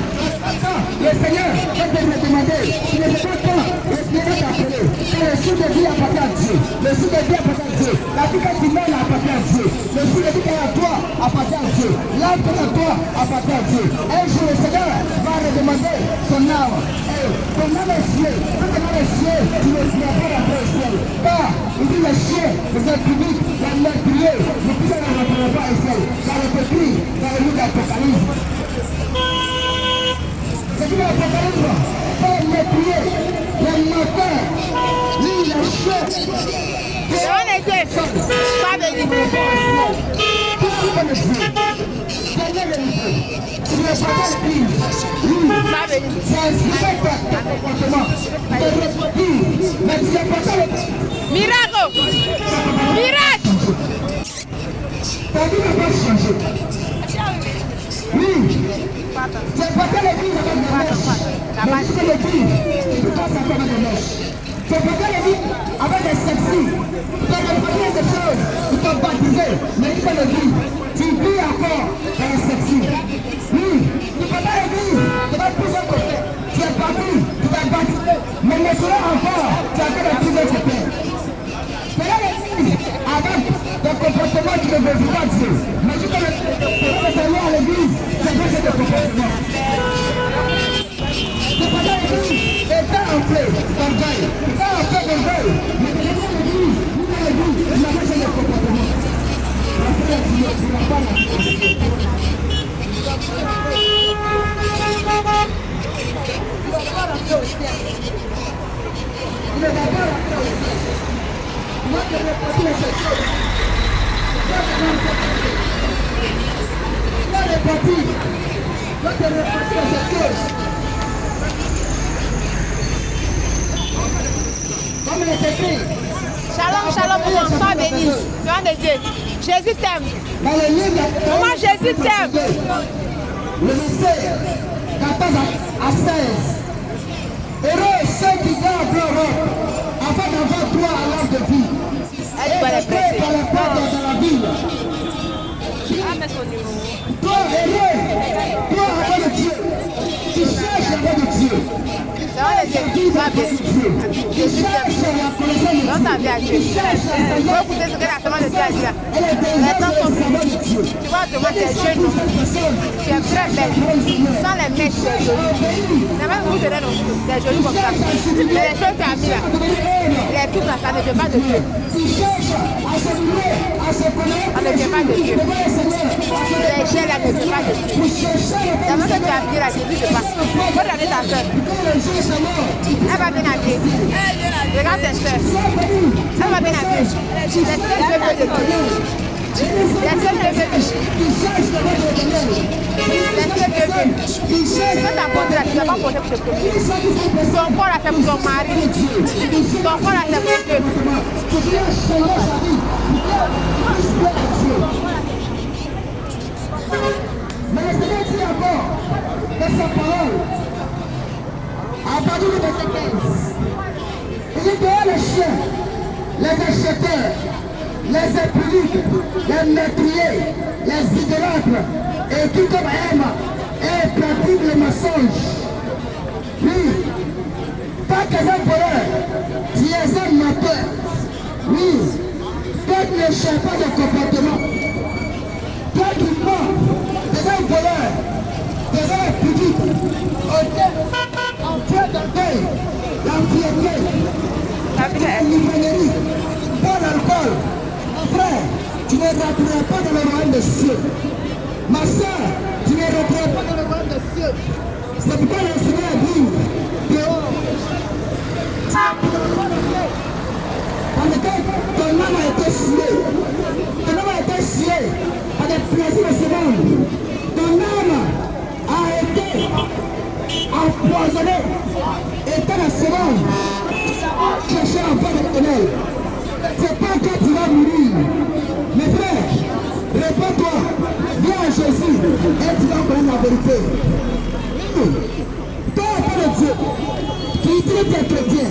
Le Seigneur va te demander, tu ne sais pas quand le Seigneur va t'appeler. Quand le sou de vie appartient à Dieu, le sou de vie appartient à Dieu, la vie que tu mènes appartient à Dieu, le sou de vie qui est à toi appartient à Dieu, l'âme qui est à toi appartient à Dieu. Un jour le Seigneur va redemander son âme. Ton âme est fière, quand ton âme est fière, tu ne seras pas rentrer au ciel. Car il dit les chiens, les impudiques, les meurtriers, ne plus ne rentreront pas au ciel. Car le écrit dans le livre d'Apocalypse. C'est dit dans l'Apocalypse, pas les meurtriers, les menteurs, ni les chiens. On est deux. Pas de béni. Miracle! Miracle! Ta vie n'a pas changé. Oui. C'est pas que l'église avec des mèches. Mais c'est l'église qui passe avec des mèches. C'est pas que l'église avec des sexy. Tu peux reproduire des choses. Tu peux baptiser. Mais il fait l'église. Tu vis encore dans les sexy. Oui. Tu peux pas l'église. Tu vas plus un côté. Tu es parti. Tu vas baptiser. Mais maintenant encore, tu as fait plus un côté. C'est là l'église avec des comportements qui ne veulent pas Dieu. Mais tu peux le faire à l'église, c'est que c'est des comportements. C'est pas dans l'église, et t'as un peu d'orgueil. T'as un peu d'orgueil. Mais tu es dans l'église, il n'a pas des comportements. La frère Dieu, tu n'as pas la vie. Moi, je vais passer à cette chose. Là, les partis, là, je vais passer à cette chose. Comme il est écrit. Shalom, shalom, tout le monde, sois béni. Nom de Dieu. Jésus t'aime. Dans le livre, Maman, Jésus t'aime. Le mystère, 14 à 16. Heureux ceux qui gardent leur robe, afin d'avoir droit à l'âme de vie. Elle doit les presser. Par la porte dans la ville. Toi, heureux, toi, avant de Dieu, tu cherches avant de Dieu. Nom de Dieu, sois béni. Jésus t'aime. Donne ta vie à Dieu. Il faut écouter ce que la semence de Dieu a dit là. Les temps sont finis. Tu vois, demain, tu es jeune. Tu es très belle. Sans les mèches, tu es jolie. C'est même vous, tu es jolie comme ça. Mais les choses que tu as mis là, les trucs là, ça ne vient pas de Dieu. Ça ne vient pas de Dieu. Les chaînes là ne viennent pas de Dieu. D'abord que tu as mis là, Jésus ne passe. Il faut regarder ta soeur. Elle va bien habiller. Regarde tes soeurs. Elle va bien habiller. Les soeurs de Dieu. Les soeurs de Dieu. Les soeurs de Dieu. Quand tu as porté là, tu ne vas pas porter pour te promener. Ton corps là, c'est pour ton mari. Ton corps là, c'est pour Dieu. Mais le Seigneur dit encore dans sa parole, à partir du verset 15, il dit dehors les chiens, les acheteurs, les impudiques, les meurtriers, les idolâtres, et qui comme aime et pratique le mensonge. Oui, pas que un voleur, tu es un menteur. Oui, toi qui ne cherches pas de comportement. Toi qui mens, tu es un voleur, tu es un impudique, en Dieu d'orgueil, l'impiété, l'ivrognerie, pas l'alcool. Mon frère, tu ne rentreras pas dans le royaume des cieux. Ma soeur, tu ne rentreras pas dans le royaume des cieux. C'est pourquoi le Seigneur dit dehors. Parce que ton âme a été sciée. Ton âme a été sciée par des plaisirs de ce monde. Ton âme a été empoisonnée. Et dans la seconde, chercher à voir l'éternel. C'est pas quand tu vas mourir. Mes frères, réponds-toi, viens à Jésus et tu vas connaître la vérité. Toi, enfant de Dieu, tu dis que tu es chrétien,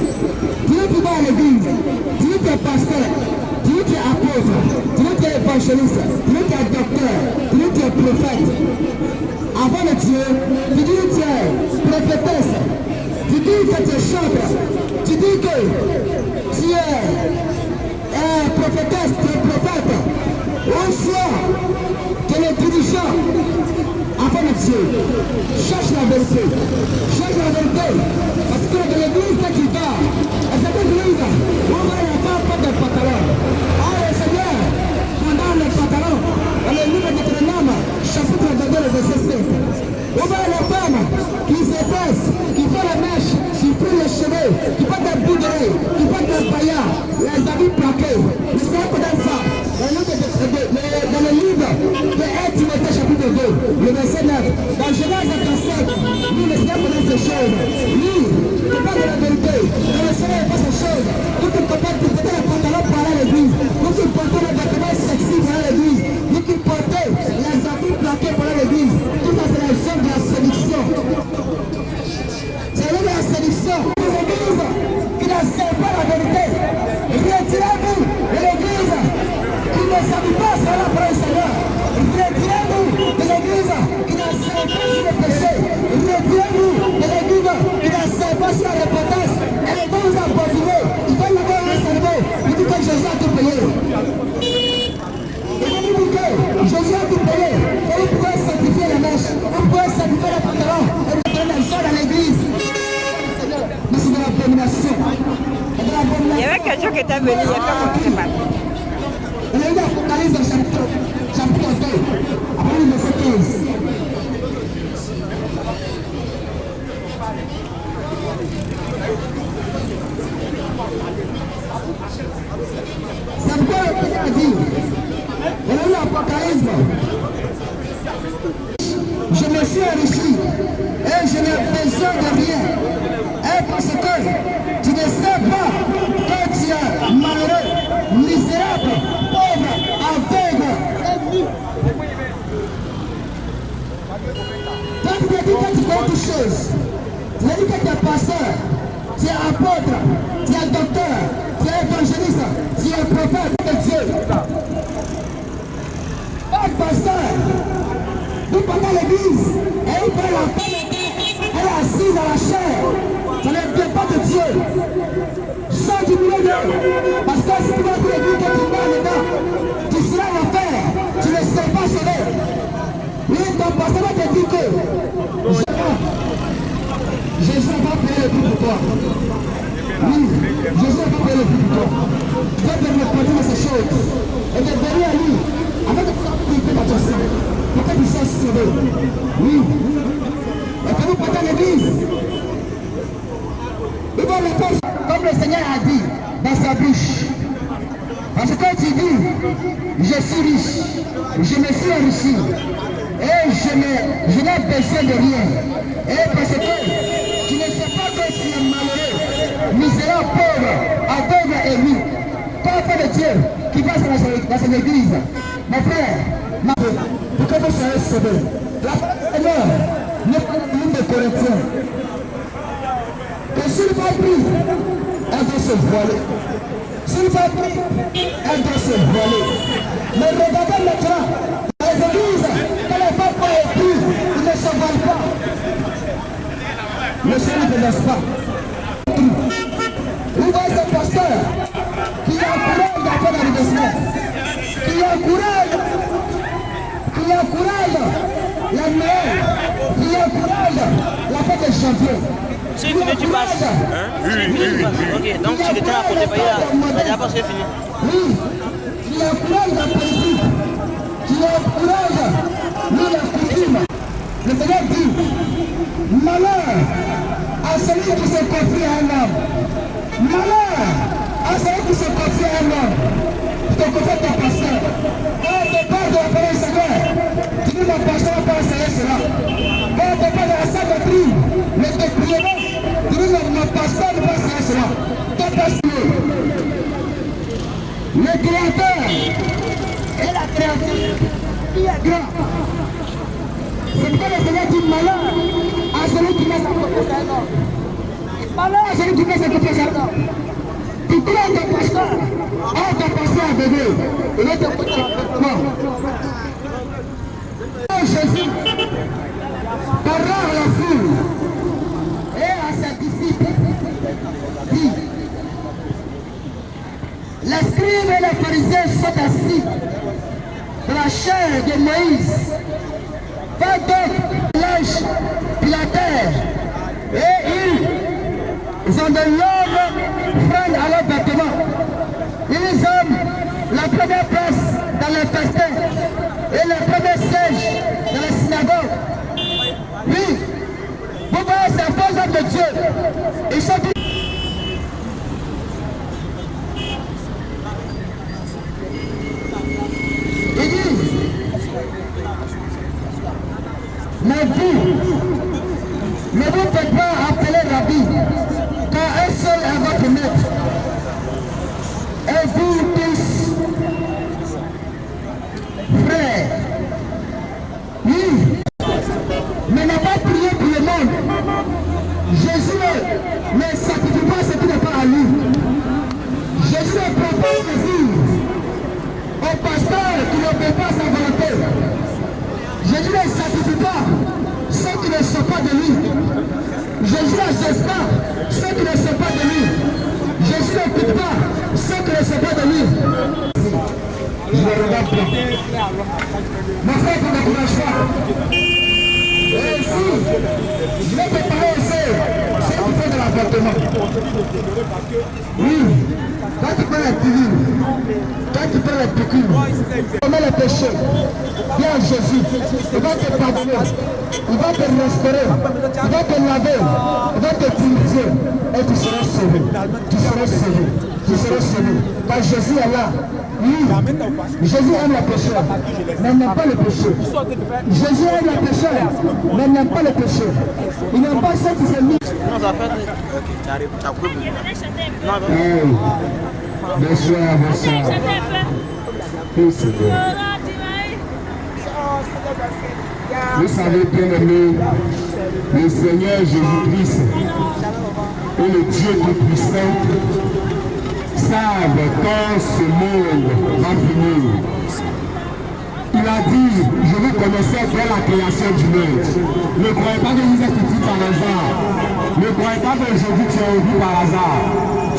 tu dis que tu vas à l'église, tu dis que tu es pasteur, tu dis que tu es apôtre, tu dis que tu es évangéliste, tu dis que tu es docteur, tu dis que tu es prophète. Avant de Dieu, tu dis que tu es prophétesse, tu dis que tu es chanteur, tu dis que tu es prophétesse, tu es prophète. Au soir, que les dirigeants, avant de Dieu, cherche la vérité. Cherche la vérité. Parce que dans l'église que tu vas, à cette église, on va y avoir pas de pantalon. Oh le Seigneur, pendant le pantalon, dans le livre de Deutéronome, chapitre 22, verset 5. On va les femmes qui s'épaissent, qui font la mèche, qui font les cheveux, qui portent des bouderies, qui portent des paillards, les habits plaqués. Le Seigneur connaît ça. Dans le livre de avait quelqu'un qui était venu, il a fait comment c'est passé. On a eu l'Apocalypse dans chapitre 2, après le verset 15. C'est pourquoi le Seigneur a dit, on a eu l'Apocalypse. Je me suis enrichi et je n'ai besoin de rien. Et parce que tu ne sais pas que tu es malheureux, misérable, pauvre, aveugle et nu. Quand tu te dis que tu fais autre chose, tu te dis que tu es pasteur, tu es apôtre, tu es docteur, tu es évangéliste, tu es prophète de Dieu. Un pasteur, nous pendant l'église, et il fait la femme, elle est assise à la chair. Ça ne vient pas de Dieu. Sors du milieu d'eux. Parce que si tu vas dire que tu meurs dedans, tu seras en enfer. Tu ne seras pas sauvé. Oui, ton pasteur va te dire que Jésus n'a pas payé le prix pour toi. Oui, Jésus n'a pas payé le prix pour toi. Tu vas te reprendre dans ces choses. Et de venir à lui, avec le sang purifié dans ton sang. Pour que tu sois sauvé. Oui. Et que nous partons à l'église. Ils vont répondre comme le Seigneur a dit dans sa bouche. Parce que tu dis, je suis riche, je me suis enrichi, et je n'ai besoin de rien. Et parce que tu ne sais pas que tu es malheureux, misérable, pauvre, aveugle et nu. Toi, enfant de Dieu, qui va dans son église, mon frère, pour que vous soyez sauvés. La parole du Seigneur n'est pas la ligne de Corinthiens. Que s'il va prier, elle doit se voiler. S'il va prier, elle doit se voiler. Mais regardez maintenant, les églises, quand les femmes vont écrire, ils ne se voilent pas. Le Seigneur ne laisse pas. Vous voyez ce pasteur qui encourage à faire l'anniversaire, qui encourage la meilleure, qui encourage la fête de janvier. C'est fini, tu passes. Oui. Ok, donc tu étais à côté, ça n'a pas c'est fini. Oui, qui encourage la politique, qui encourage la coutume. Le Seigneur dit, malheur à celui qui se confie à un homme. Malheur à celui qui se confie à un homme. Tu te confies à ton pasteur. Quand tu parles de la parole du Seigneur, tu dis mon pasteur va pas enseigner cela. Quand tu parles de la sainte doctrine, mais te prions, tu dis mon pasteur ne va pas enseigner cela. Ton pasteur, le Créateur et la créature, qui est grand. C'est pourquoi le Seigneur dit malheur à celui qui met sa confiance à un homme. Malheur à celui qui met sa confiance à un homme. Tu dis à ton pasteur, ton pasteur a bébé, il est de côté parfaitement. Jésus, parlant à la foule et à ses disciples, dit, les scribes et les pharisiens sont assis dans la chair de Moïse. Va donc l'âge de la terre et ils ont de longues fringues à leurs vêtements. Ils ont la première place dans les festins et le premier siège dans les synagogues. Oui, vous voyez ces faux hommes de Dieu, ils sont tous. Ils disent, mais vous, ne vous faites pas appeler Rabbi, car un seul est votre maître. Et vous tous, frères, oui, mais n'a pas prié pour le monde. Jésus ne sacrifie pas ce qui n'est pas à lui. Jésus ne propose Jésus au pasteur qui ne fait pas sa volonté. Jésus ne sacrifie pas ceux qui ne sont pas de lui. Jésus n'exerce pas ceux qui ne sont pas de lui. Jésus n'écoute pas ceux qui ne sont pas de lui. Je ne regarde pas. Mon frère, tu ne t'encourages pas. Et ici, je vais te parler aussi ceux qui font de l'avortement. Oui, les pilules, quand tu prends les piqûres, tu mets les péchés, viens Jésus, il va te pardonner, il va te restaurer, il va te laver, il va te purifier et tu seras sauvé. Tu seras sauvé. Tu seras sauvé. Car Jésus est là. Oui, Jésus aime les pécheurs, mais n'aime pas les péchés. Jésus aime les pécheurs, mais n'aime pas les péchés. Il n'aime pas ceux qui se mis. Non, ça fait. Ok, tu arrives. Non, Bonsoir, bonsoir. Oui, Seigneur. Vous savez, bien aimé, le Seigneur Jésus-Christ et le Dieu Tout-Puissant savent quand ce monde va finir. Il a dit, je vous connaissais dès la création du monde. Ne croyez pas que vous êtes ici par hasard. Ne croyez pas qu'aujourd'hui tu es en vie par hasard.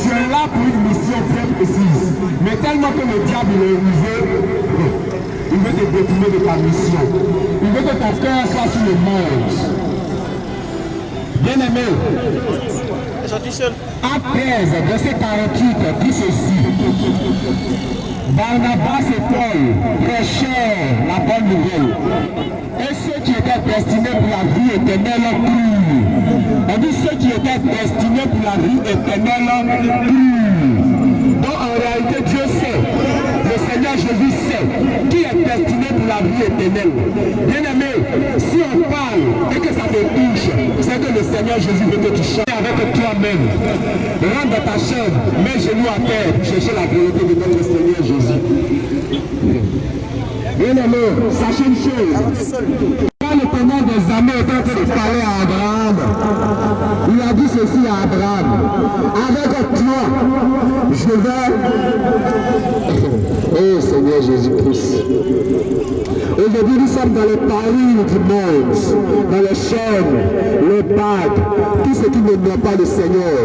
Tu es là pour une mission bien précise. Mais tellement que le diable est rusé, il veut te détourner de ta mission. Il veut que ton cœur soit sur le monde. Bien aimé. Acte 13, verset 48, dit ceci. Barnabas et Paul prêchèrent la bonne nouvelle. Et ceux qui étaient destinés pour la vie éternelle crurent. On dit ceux qui étaient destinés pour la vie éternelle crurent. Donc en réalité, Dieu sait, le Seigneur Jésus sait qui est destiné pour la vie éternelle. Bien aimé, si on parle et que ça te touche, c'est que le Seigneur Jésus veut que tu chantes avec toi-même. Rentre dans ta chambre, mets genoux à terre pour chercher la vérité de notre Seigneur Jésus. Bien aimé, sachez une chose. Quand le ténor des armées était en train de parler à Abraham, il a dit ceci à Abraham. Avec toi, je vais... Oh Seigneur Jésus-Christ. Aujourd'hui, nous sommes dans les paris du monde, dans les chaînes, les bagues, tout ce qui ne met pas le Seigneur,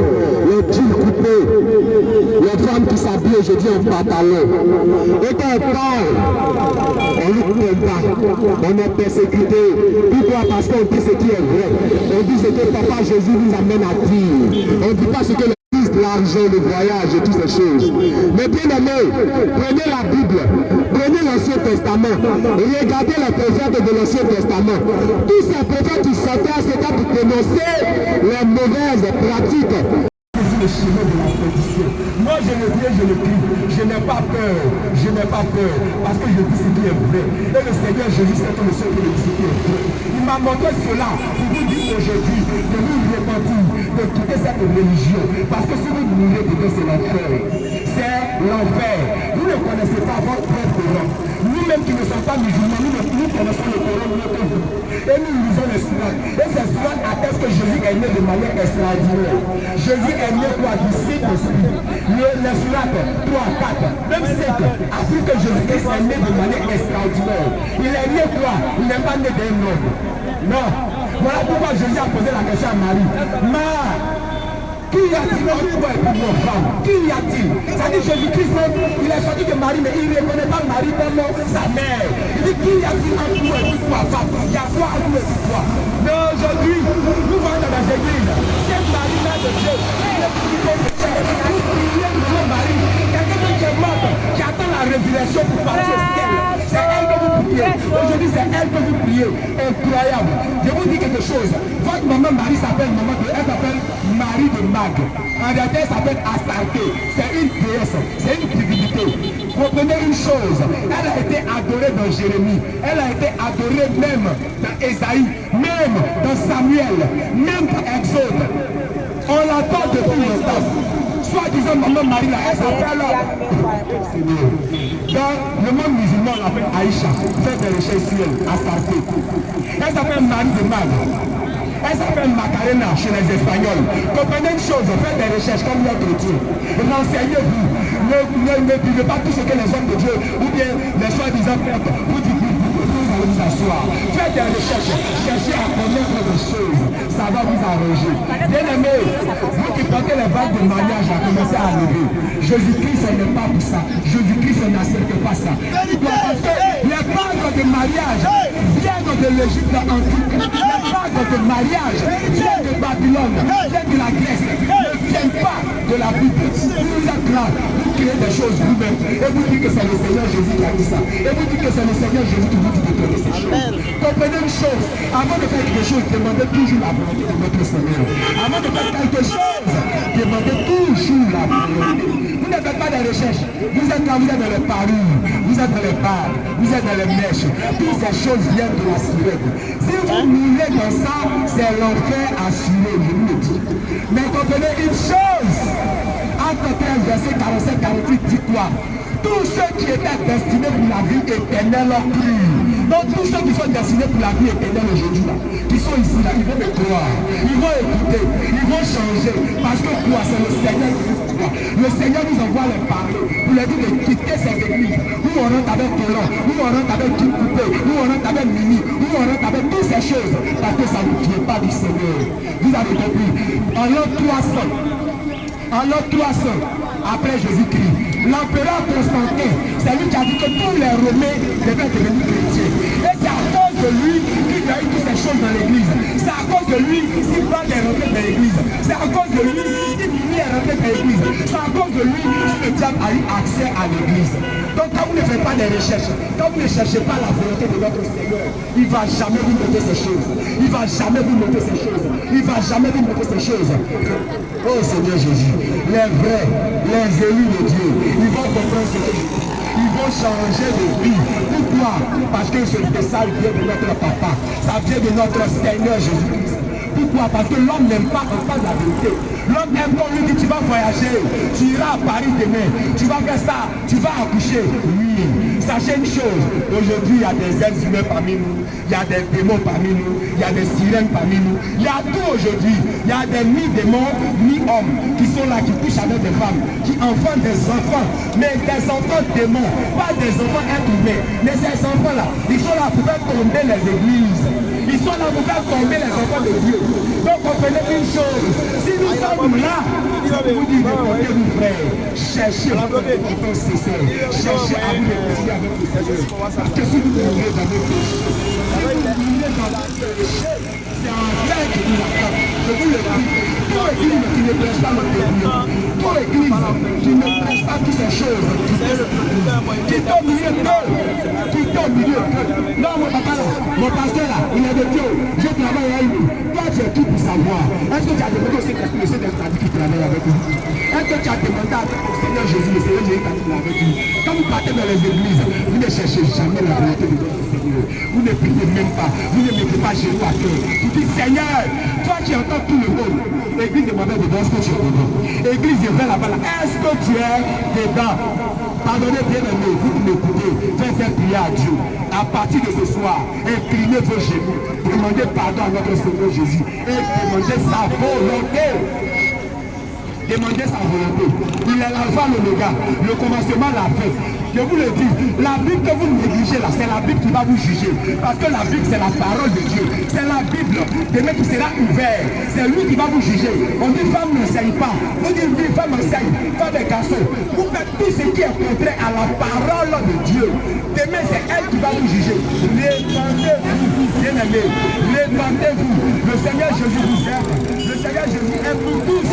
les jeans coupés, les femmes qui s'habillent aujourd'hui en pantalon. Et quand on parle, on ne comprend pas, on est persécuté. Pourquoi? Parce qu'on dit ce qui est vrai. On dit ce que Papa Jésus nous amène à dire. On ne dit pas ce que l'argent, le voyage et toutes ces choses. Mais bien aimé, prenez la Bible, prenez l'Ancien Testament, regardez les prophètes de l'Ancien Testament. Tous ces prophètes qui sortaient à cet temps pour dénoncer les mauvaises pratiques. Le chemin de la perdition. Moi je le dis, je le crie, je n'ai pas peur, parce que je dis ce qui est vrai. Et le Seigneur Jésus sait que le seul qui le dit ce qui est vrai. Il m'a montré cela pour vous dire aujourd'hui de vous repentir, de quitter cette religion, parce que si vous mourrez dedans, c'est l'enfer. C'est l'enfer. Vous ne connaissez pas votre propre Coran. Nous-mêmes qui ne sommes pas musulmans, nous connaissons le Coran mieux que vous. Et nous lisons les sourates. Et ces sourates attestent que Jésus est né de manière extraordinaire. Jésus est né quoi? Du Saint-Esprit. Les sourates 3, 4, même 5, appris que Jésus-Christ est né de manière extraordinaire. Il est né quoi? Il n'est pas né d'un homme. Non. Voilà pourquoi Jésus a posé la question à Marie. Qui y a-t-il entre toi et pour femme? Qui y a-t-il? Ça dit Jésus-Christ, il est sorti de Marie, mais il ne reconnaît pas Marie comme sa mère. Il dit qui y a-t-il entre toi et pour toi, femme? Il y a quoi entre toi et pour toi? Mais aujourd'hui, nous voyons dans les églises, cette Marie, Mère de Dieu, elle est plus que le ciel. Vous priez pour Marie, quelqu'un qui est mort, qui attend la résurrection pour partir au ciel. C'est elle que vous priez. Aujourd'hui, c'est elle que vous priez. Incroyable. Je vous dis quelque chose. Votre maman Marie s'appelle maman, elle s'appelle Marie de Mag. En réalité, elle s'appelle Astarté. C'est une déesse, c'est une divinité. Comprenez une chose, elle a été adorée dans Jérémie, elle a été adorée même dans Ésaïe, même dans Samuel, même dans Exode. On l'entend depuis longtemps. Soit disant maman Marie, elle s'appelle dans le monde musulman, on l'appelle Aïcha. Faites des recherches sur elle, Astarté. Elle s'appelle Marie de Mag. Elle s'appelle Macarena chez les Espagnols. Comprenez une chose, faites des recherches comme notre Dieu. Renseignez-vous. Ne vivez pas tout ce que les hommes de Dieu ou bien les soi-disant prêtres vous dites. Vous allez vous asseoir. Faites des recherches. Cherchez à connaître des choses. Ça va vous arranger. Bien aimé, vous qui portez les vagues de mariage, à commencer à lever. Jésus-Christ n'est pas pour ça. Jésus-Christ n'accepte pas ça. Parce que les vagues de mariage viennent de l'Égypte antique. Les vagues de mariage viennent de Babylone, viennent de la Grèce, ne viennent pas de la Bible. Vous êtes là, vous créer des choses vous-même et vous dites que c'est le Seigneur Jésus qui a dit ça. Et vous dites que c'est le Seigneur Jésus qui vous dit de créer ces choses. Comprenez une chose, avant de faire quelque chose, demandez toujours la volonté de notre Seigneur. Avant de faire quelque chose, demandez toujours la volonté. Vous ne faites pas des recherches. Vous êtes là, vous êtes dans les parures, vous êtes dans les bars, vous êtes dans les mèches. Toutes ces choses viennent de la sirène. Si vous mourrez dans ça, c'est l'enfer assuré, je vous le dis. Mais comprenez une chose, Acte 13, verset 47-48 dit quoi? Tous ceux qui étaient destinés pour la vie éternelle ont cru. Donc tous ceux qui sont destinés pour la vie éternelle aujourd'hui, qui sont ici, là, ils vont me croire, ils vont écouter, ils vont changer. Parce que quoi? C'est le Seigneur qui nous croit. Le Seigneur nous envoie les parler pour leur dire de quitter ces églises. Où on rentre avec Colon, où on rentre avec Kim Coupé, où on rentre avec Mimi, où on rentre avec toutes ces choses. Parce que ça ne vient pas du Seigneur. Vous avez compris? En l'an 300, après Jésus-Christ, l'empereur Constantin, c'est lui qui a dit que tous les Romains devaient devenir chrétiens. Et c'est à cause de lui qu'il y a eu toutes ces choses dans l'église. C'est à cause de lui si Paul est rentré dans l'église. C'est à cause de lui si Mimi est rentré dans l'église. C'est à cause de lui si le diable a eu accès à l'église. Donc quand vous ne faites pas des recherches, quand vous ne cherchez pas la volonté de notre Seigneur, il ne va jamais vous noter ces choses. Il ne va jamais vous noter ces choses. Il ne va jamais vous noter ces choses. Oh Seigneur Jésus, les vrais, les élus de Dieu, ils vont comprendre ce que je dis. Ils vont changer de vie. Pourquoi? Parce que ce message vient de notre papa. Ça vient de notre Seigneur Jésus-Christ. Pourquoi? Parce que l'homme n'aime pas entendre la vérité. L'homme aime qu'on lui dit tu vas voyager, tu iras à Paris demain, tu vas faire ça, tu vas accoucher. Oui, sachez une chose, aujourd'hui il y a des êtres humains parmi nous, il y a des démons parmi nous, il y a des sirènes parmi nous, il y a tout aujourd'hui. Il y a des mi-démons, mi-hommes qui sont là, qui couchent avec des femmes, qui enfantent des enfants, mais des enfants démons, pas des enfants êtres humains. Mais ces enfants-là, ils sont là pour faire tomber les églises. Ils sont là pour faire tomber les enfants de Dieu. Donc comprenez une chose, si nous sommes là, vous dites répondez-vous frère, cherchez votre sincère, cherchez à vous réconcilier avec le Seigneur. Parce que si vous mourrez dans vos péchés, si vous mourrez dans la péché, c'est un vrai qui nous attend. Je vous le dis, pour l'église qui ne prêche pas notre Dieu, pour l'église qui ne prêche pas toutes ces choses, qui est au milieu d'eux, qui est au milieu d'eux. Non, mon papa là, mon pasteur là, il est de Dieu, je travaille avec lui. Toi, tu es qui pour savoir? Est-ce que tu as demandé au Saint-Esprit, le Saint-Esprit a dit qu'il travaille avec lui? Est-ce que tu as demandé au Seigneur Jésus, le Seigneur Jésus t'a dit qu'il est avec lui? Quand vous partez dans les églises, vous ne cherchez jamais la volonté de votre Seigneur. Vous ne priez même pas, vous ne mettez pas chez vous à cœur. Vous dites Seigneur, toi qui entends tout le monde, l'église demandait dedans, est-ce que tu es dedans? Église de là-bas, est-ce que tu es dedans? Pardonnez bien aimé, vous qui m'écoutez, faites prier à Dieu. À partir de ce soir, inclinez vos genoux, demandez pardon à notre Seigneur Jésus et demandez sa volonté. Demandez sa volonté. Il est l'alpha, l'oméga, le commencement, la fin. Je vous le dis, la Bible que vous négligez là, c'est la Bible qui va vous juger. Parce que la Bible, c'est la parole de Dieu. C'est la Bible, demain qui sera ouvert. C'est lui qui va vous juger. On dit femme n'enseigne pas. Vous dites oui, femme enseigne, femme est garçon. Vous faites tout ce qui est contraire à la parole de Dieu. Demain, c'est elle qui va vous juger. Répandez-vous, bien aimé. Répandez-vous. Le Seigneur Jésus vous aime. Le Seigneur Jésus aime pour tous.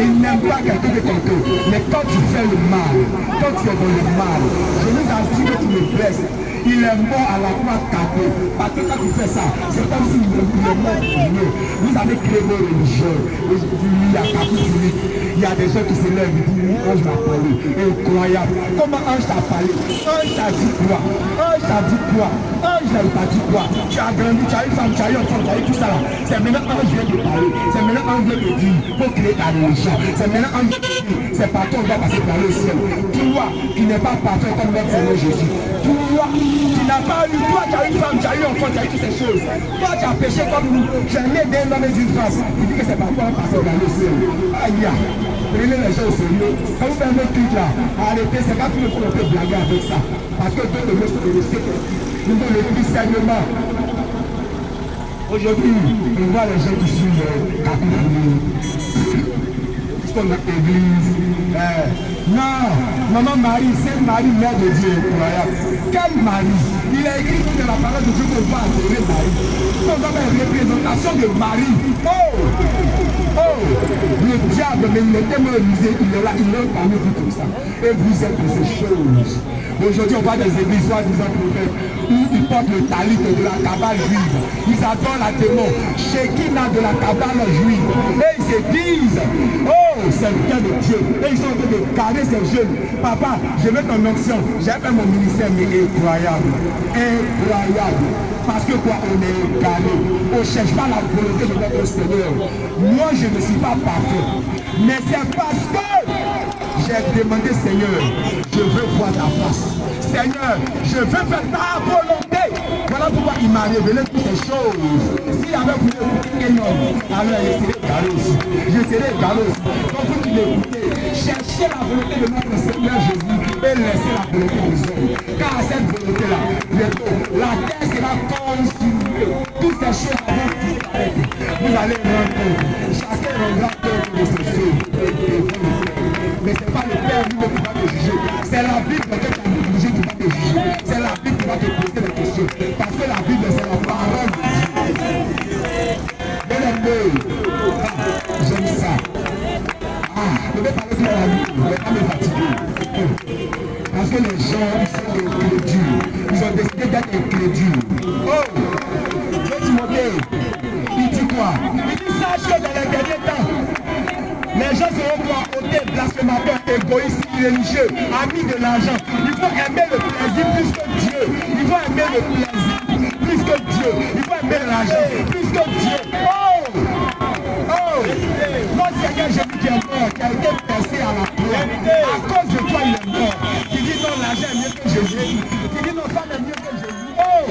Il n'aime pas quelqu'un de quelqu'un. Mais quand tu fais le mal, quand tu es dans le mal, je vous assure que tu me blesses. Il est mort à la croix cadeau. Parce que quand tu fais ça, c'est comme s'il est mort pour nous. Vous avez créé vos religions. Il y a catholique. Il y a des gens qui se lèvent et disent, ange m'a parlé. Incroyable. Comment ange t'a parlé? Ange t'a dit quoi? Ange t'a dit quoi? Ange n'a pas dit quoi? Tu as grandi, tu as une femme, tu as eu un enfant, tu as eu tout ça là. C'est maintenant ange vient de parler. C'est maintenant ange vient de dire, il faut créer ta religion. C'est maintenant ange vient de dire, c'est par toi on va passer par le ciel. Toi qui n'es pas parfait comme notre Seigneur Jésus. Toi qui n'as pas eu, toi qui as une femme, tu as eu un enfant, tu as eu toutes ces choses. Toi qui as péché comme nous, jamais d'un homme et d'une femme. Tu dis que c'est par toi on va passer par le ciel. Aïe, prenez les gens au sérieux. Quand vous faites un truc là, arrêtez, c'est pas tout le monde qui peut blaguer avec ça. Parce que Dieu le met sur le ciel. Nous avons le discernement. Aujourd'hui, on voit les gens qui suivent la Bible, qui sont dans l'église. Non, Maman Marie, Sainte Marie, Mère de Dieu, incroyable. Quelle Marie? Il a écrit dans la parole de Dieu qu'on doit adorer Marie. Qu'on doit faire une représentation de Marie. Oh, le diable, mais il est tellement rusé, il est là, il est parmi vous comme ça. Et vous êtes de ces choses. Aujourd'hui, on voit des églises, soi-disant prophètes, où ils portent le talit de la cabale juive. Ils adorent la démon, Shekinah de la cabale juive. Et ils se disent, oh, serviteur de Dieu. Et ils sont en train de garder ces jeunes. Papa, je veux ton onction. J'ai fait mon ministère, mais incroyable. Incroyable. Parce que quoi, on est égalé. On ne cherche pas la volonté de notre Seigneur. Moi, je ne suis pas parfait. Mais c'est parce que j'ai demandé, Seigneur, je veux voir ta face. Seigneur, je veux faire ta volonté. Voilà pourquoi il m'a révélé toutes ces choses. S'il avait voulu écouter un homme, alors je serais égaré aussi. Je serais égaré aussi. Donc vous qui m'écoutez, cherchez la volonté de notre Seigneur Jésus et laissez la volonté des hommes. Car à cette volonté-là, bientôt, la terre sera consumée. Toutes ces choses vont disparaître. Vous allez rendre compte. Chacun rendra compte de ses choses. Mais ce n'est pas le Père lui-même qui va te juger. C'est la Bible que tu as obligé qui va te juger. C'est la Bible qui va te poser des questions. Parce que la Bible, c'est la parole de Dieu. Bien-aimé, j'aime ça. Je vais parler de la Bible, je ne vais pas me fatiguer. Parce que les gens, ils sont incrédules. Ils ont décidé d'être incrédules. Oh, Timothée, il dit quoi? Il dit, sache que dans les derniers temps, les gens seront quoi? Ôtés, blasphémateurs, égoïstes, irréligieux, amis de l'argent. Il faut aimer le plaisir plus que Dieu. Il faut aimer le plaisir plus que Dieu. Il faut aimer l'argent plus que Dieu. Oh, notre Seigneur Jésus qui est mort, qui a été percé à la croix. À cause de toi, il est mort. Qui dit non, l'argent est mieux que Jésus. Qui dit non, femme est mieux que Jésus. Oh,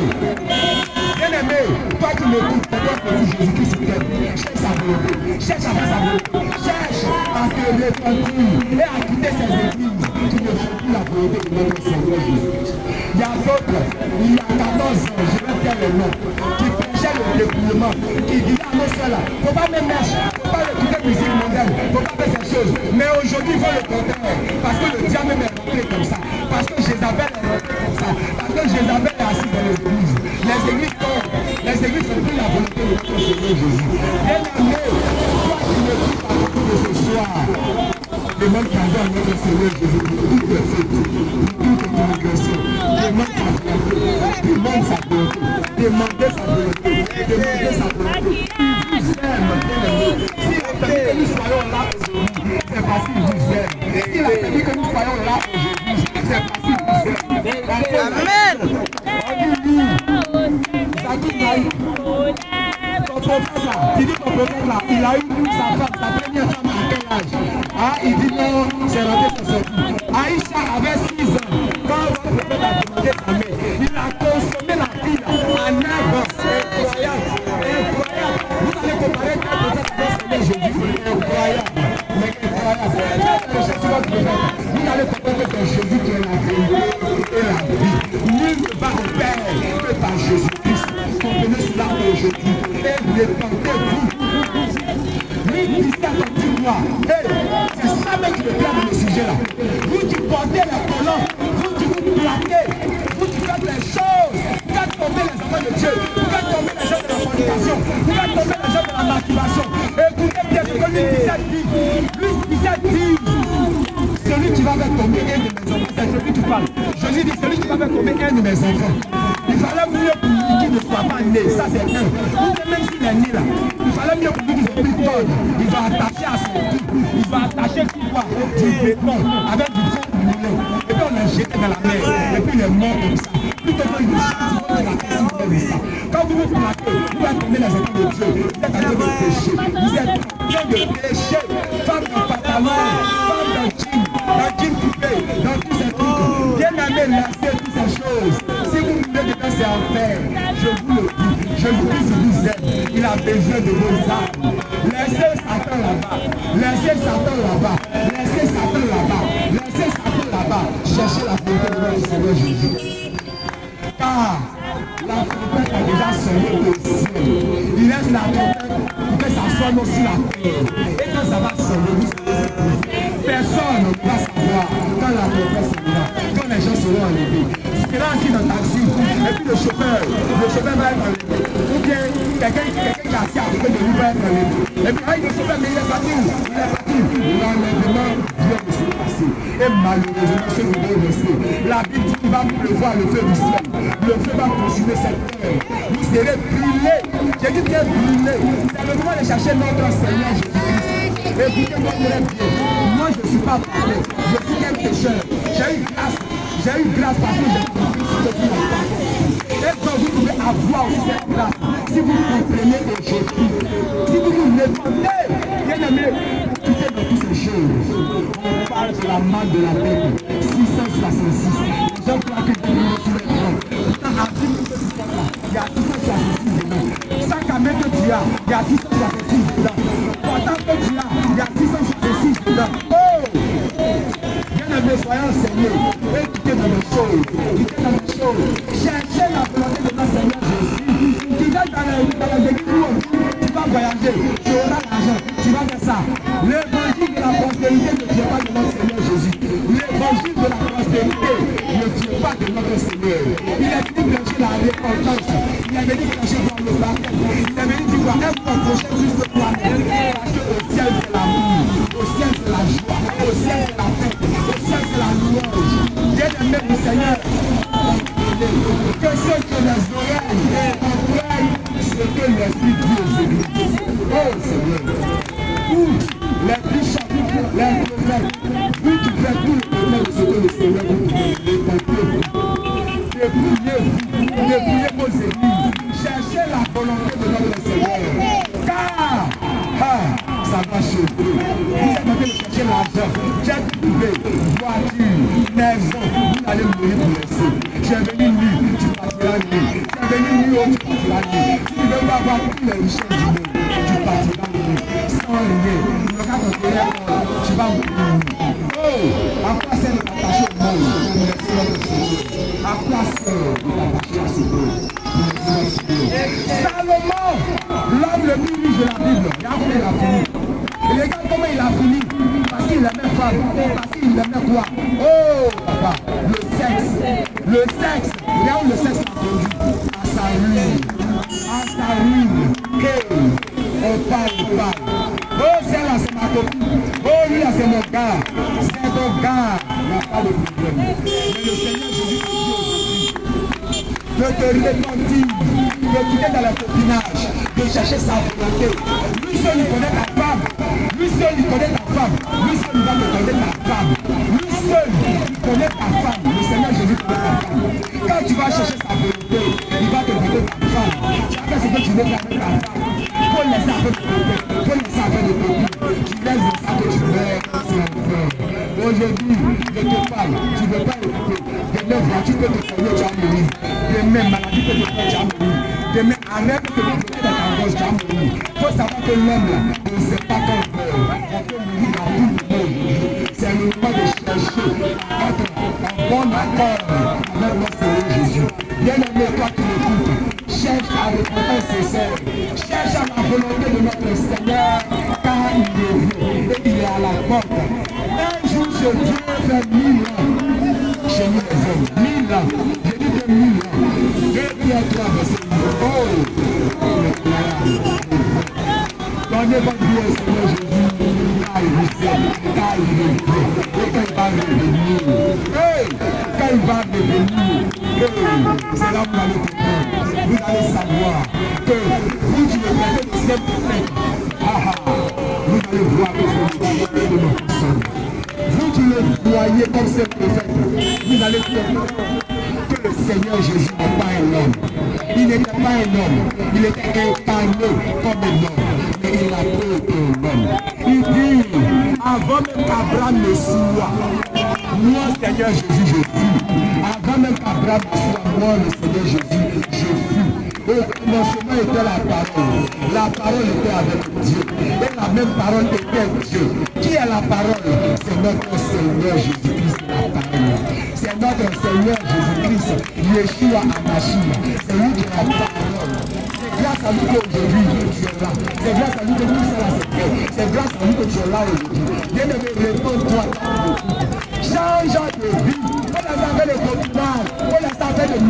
bien-aimé, toi qui m'écoutes, c'est toi qui dis Jésus-Christ t'aime. Cherche sa volonté. Cherche à faire sa volonté. Cherche à te repentir et à quitter ces églises qui ne font plus la volonté de notre Seigneur Jésus. Il y a d'autres, il y a 14 ans, je vais faire le nom, qui prêchaient le dépouillement, qui disaient à nos soeurs là, il ne faut pas même mèche, il ne faut pas écouter musique mondiale, il ne faut pas faire ces choses. Mais aujourd'hui, il faut le contraire, parce que le diable est rentré comme ça, parce que Jézabel est rentré comme ça, parce que Jézabel est assis dans les églises. Les églises tombent, les églises ne font plus la volonté de notre Seigneur Jésus. Bien-aimé, toi qui m'écoutes à côté de ce soir, demande pardon à notre Seigneur Jésus pour toutes les fautes, pour toutes les transgressions. Demande sa volonté, demande sa volonté, demandez sa volonté, demandez sa volonté. Il vous aime, bien-aimé. S'il a permis que nous soyons là aujourd'hui, c'est parce qu'il vous aime. S'il a permis que nous soyons là aujourd'hui, c'est parce qu'il vous aime. Amen. Ton prophète là, tu dis ton prophète là, il a eu sa femme, sa première femme à quel âge? Il dit non, c'est rentré sur son cou. Aïcha avait 6 ans. Quand votre prophète a demandé sa mère, il a consommé la fille en 9 ans. Incroyable, incroyable. Vous allez comparer quel prophète à notre Seigneur Jésus. Incroyable, mais incroyable. Vous allez comparer que Jésus qui est la vérité et la vie. Nul ne va au Père que par Jésus-Christ. Comprenez cela aujourd'hui et répentez-vous. Lui qui s'est dit moi, c'est ça même qui me plaît dans le sujet là. Vous qui portez les colons, vous qui vous plaquez, vous qui faites les choses, faites tomber les enfants de Dieu, faites tomber les gens de la fornication, faites tomber les gens de la masturbation. Écoutez bien ce que lui dit. Lui dit, celui qui va faire tomber un de mes enfants, c'est celui qui parle. Jésus dit, celui qui va faire tomber un de mes enfants. Il fallait mieux pour lui qu'il ne soit pas né, ça c'est un. Même s'il est né là, il fallait mieux pour lui qu'il soit plus tard. Il va attacher à son cou, il va attacher du béton avec du fond du moulin. Et puis on l'a jeté dans la mer, et puis il est mort comme ça. Plutôt que il chante, il a fait ça. Quand vous vous plaquez, vous allez tomber les enfants de Dieu. Vous êtes en train de pécher. Vous êtes en train de pécher. Femme de pantalon, femme de jean coupé, dans tous ces trucs. Bien aimé, laissez toutes ces choses. Si vous voulez dedans, c'est enfer. Je vous le dis. Jésus-Christ vous aime. Il a besoin de vos âmes. Laissez Satan là-bas. Laissez Satan là-bas. Laissez Satan là-bas. Laissez Satan là-bas. Cherchez la volonté de notre Seigneur Jésus. Car la trompette a déjà sonné au ciel. Il laisse la trompette pour que ça sonne aussi la terre. Et quand ça va sonner, vous savez, personne ne va savoir quand la confesse là, quand les gens seront enlevés. Tu seras assis dans le taxi, et puis le chauffeur va être enlevé. Ou bien quelqu'un qui est assis à côté de lui va être enlevé. Et puis, le chauffeur, mais il est parti où? Il est parti. L'enlèvement vient de se passer. Et malheureusement, ce qui est resté, la Bible dit qu'il va pleuvoir le feu du ciel. Le feu va consumer cette terre. Vous serez brûlés. J'ai dit bien brûlés. C'est le moment de chercher notre Seigneur Jésus-Christ. Écoutez-moi très bien. Moi, je ne suis pas parfait. Je suis un pécheur. J'ai eu grâce parce que j'ai compris ce que vous n'avez pas compris. Et quand vous pouvez avoir cette grâce, si vous comprenez aujourd'hui, si vous vous levantez, bien aimé, quittez de toutes ces choses. On parle de la main de la Bible, 666. Les gens croient que Dieu est tous les grands. Pourtant, à 10 000 il y a 666 dedans. 100 mètres que tu as, il y a 666 dedans. Pourtant que tu as, il y a 666 dedans. Oh! Bien-aimé, soyez enseignés. Et quittez dans les choses. Quittez dans les choses. Cherchez la volonté de notre Seigneur Jésus. Quittez dans les églises où tu vas voyager. Tu auras l'argent. Tu vas faire ça. L'évangile de la prospérité ne vient pas de notre Seigneur Jésus. L'évangile de la prospérité ne vient pas de notre Seigneur. Il est venu prêcher la repentance. Il est venu prêcher dans le baptême. Il est venu dire quoi? Aime ton prochain plus que toi-même. Parce qu'au ciel c'est l'amour. Au ciel c'est la joie. Au ciel c'est la paix. Au ciel c'est la louange. Bien-aimé du Seigneur, que ceux qui ont les oreilles comprennent ce que l'Esprit dit aux églises. Oh Seigneur, vous, les bishops, les prophètes, vous qui faites tout le problème de ce que le Seigneur vous dit, dépouillez vos églises, cherchez la volonté de notre Seigneur, car ça va chauffer. Vous êtes en train de chercher l'argent, jet privé, voiture, maison, vous allez mourir pour laisser. J'ai venu nu, tu partiras nu. J'ai venu nu, tu partiras nu. Si tu ne veux pas avoir tous les richesses du monde, tu partiras nu. Sans rien, tu ne vas pas te tu vas mourir nu. Oh, à quoi sert de t'attacher au monde pour laisser notre Seigneur? À quoi sert de t'attacher à ce monde pour laisser notre Seigneur? Salomon, l'homme le plus riche de la Bible, il a fini. Et regarde comment il a fini. Parce qu'il aimait femme. Parce qu'il aimait quoi? Oh papa, le sexe. Le sexe. Regarde où le sexe a conduit. À sa ruine. À sa ruine. On parle. Oh celle-là c'est ma copine. Oh lui là c'est mon gars. C'est ton gars. Il n'y a pas de problème. Mais le Seigneur Jésus dit aujourd'hui de te repentir, de quitter dans le copinage, de chercher sa volonté. Lui seul il connaît ta femme. Lui seul il connaît ta femme. Lui seul il va te connaître ta femme. Lui seul il connaît ta femme. Le Seigneur Jésus connaît ta femme. Quand tu vas chercher sa volonté, il va te donner ta femme. Tu as fait ce que tu veux faire avec ta femme. Faut laisser avec ton père. Faut laisser avec les copines. Tu laisses de ça que tu veux c'est un frère. Aujourd'hui, je te parle. Tu ne veux pas écouter. Demain, voiture peut te faire, tu as mourir. Demain, maladie peut te faire, tu as mourir. Demain, arrête de te bloquer dans ta gorge, tu as mourir. Il faut savoir que l'homme là, ne sait pas qu'on meurt. On peut mourir dans tout le monde. C'est le moment de chercher être en bon accord avec notre Seigneur Jésus. Bien-aimé, toi qui m'écoutes, cherche à repentance sincère. Cherche à la volonté de notre Seigneur, car il revient et il est à la porte. Un jour, ce Dieu fait 1000 ans. Chez nous les hommes, 1000 ans. J'ai dit que 1000 ans. 2 Pierre 3, verset 1. Oh, donnez votre vie au Seigneur Jésus, car il vous aime, car il est bien. Et quand il va revenir, quand il va revenir, c'est là où vous allez comprendre. Vous allez savoir que vous qui le mettez de cette prophète, vous allez voir que c'est le Seigneur de notre personne. Vous qui le voyez comme ce prophète, vous allez comprendre que le Seigneur Jésus n'est pas un homme. Il n'était pas un homme. Il était incarné comme un homme. Mais il a pas été un homme. Il dit, avant même qu'Abraham ne soit, moi Seigneur Jésus, je fus. Avant même qu'Abraham ne soit, moi le Seigneur Jésus, je fus. Au commencement était la parole. La parole était avec Dieu. Et la même parole était Dieu. Qui est la parole? C'est notre Seigneur Jésus-Christ, la parole. C'est notre Seigneur Jésus-Christ, Yeshua HaMashiach. C'est lui qui est la parole. C'est grâce à lui qu'aujourd'hui tu es là. C'est grâce à lui que tout cela s'est fait. C'est grâce à lui que tu es là aujourd'hui. Bien-aimé, réponds-toi. Change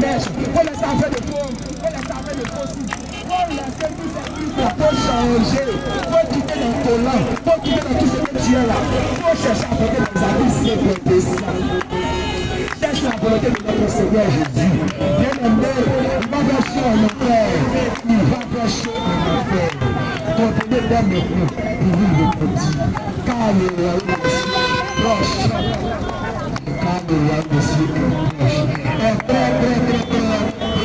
brèche, faut laisser faire de faux, faut laisser faire de faux sites, faut laisser tout ce qui faut changer, faut quitter dans ton land, faut quitter dans tout ce que tu es là, faut chercher à porter des habits simples et sains. Cherche la volonté de notre Seigneur Jésus. Bien-aimé, il va faire chaud en enfer, il va faire chaud en enfer. Contenez dès maintenant pour vivre de petit, car le royaume est proche. Car le royaume est proche. Est très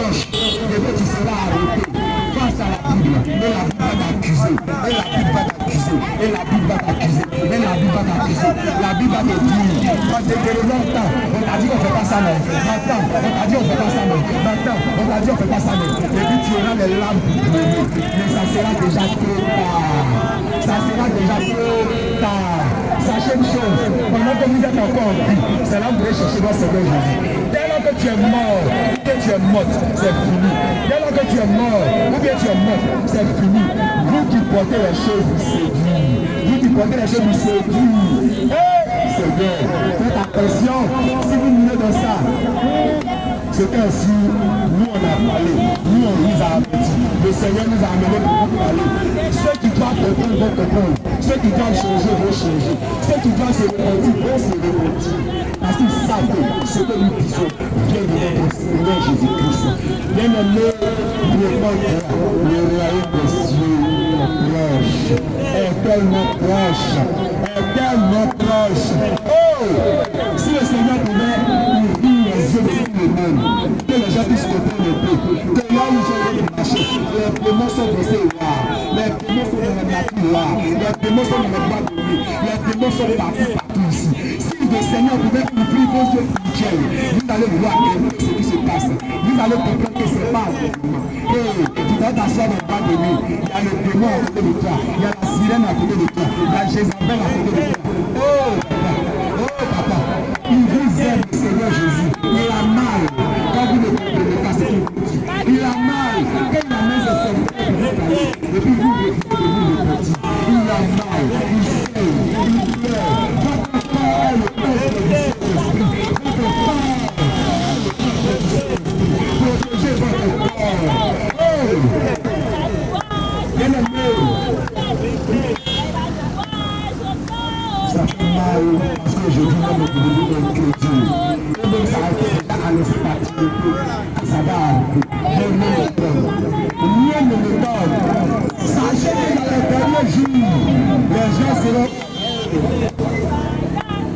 proche. Demain tu seras arrêté face à la Bible. Et la Bible va t'accuser. Et la Bible va t'accuser. Et la Bible va t'accuser. Et la Bible va t'accuser. La Bible va te dire, quand tu es longtemps, on t'a dit qu'on ne fait pas ça, non. Maintenant, on t'a dit on ne fait pas ça, non. Maintenant, on t'a dit on ne fait pas ça, non. Et puis tu auras les larmes pour pleurer. Mais ça sera déjà trop tard. Ça sera déjà trop tard. Sachez une chose, pendant que vous êtes encore en vie, c'est là que vous allez chercher votre Seigneur Jésus. Dès lors que tu es mort, ou bien tu es morte, c'est fini. Dès lors que tu es mort, ou bien tu es morte, c'est fini. Vous qui portez les choses vous séduisent. Vous qui portez les choses vous séduisent. Seigneur, faites attention, si vous venez de ça, c'est ainsi, nous on a parlé, nous on nous a avertis, le Seigneur nous a amené pour vous parler. Ceux qui doivent comprendre vont comprendre, ceux qui doivent changer vont changer, ceux qui doivent se repentir vont se repentir. Parce qu'ils savent que ce que nous disons vient de notre Seigneur Jésus-Christ. Bien-aimé, le royaume des cieux est proche, est tellement proche, est tellement proche. Oh, si le Seigneur pouvait ouvrir les yeux de tout le monde, que les gens puissent comprendre un peu, que là où je vais marcher, les paiements sont baissés là, les paiements sont dans la nature là, les paiements sont dans le bas de lui, les paiements sont partout ici. Si le Seigneur pouvait ouvrir vos yeux spirituels, vous allez voir ce qui se passe. Vous allez comprendre que ce n'est pas un paiement. Tu dois t'asseoir dans le bas de lui, il y a le démon à côté de toi, il y a la sirène à côté de toi, il y a Jézabel à côté de toi. Oh papa, il vous aime, le Seigneur Jésus. Il a mal quand vous ne comprenez pas ce qu'il vous dit. Il a mal quand il amène ses serviteurs pour vous parler. Et puis vous refusez de vous le petit. Il a mal, il sait, il pleure. Votre corps est le peuple du Saint-Esprit. Votre corps est le peuple du Saint-Esprit. Protégez votre corps. Bien-aimé, ça fait mal parce que je dis même au bout d'un crédit. Et donc ça a été déjà à l'expatrié. Ça va arriver. Rien ne me donne. Sachez que dans les derniers jours, les gens seront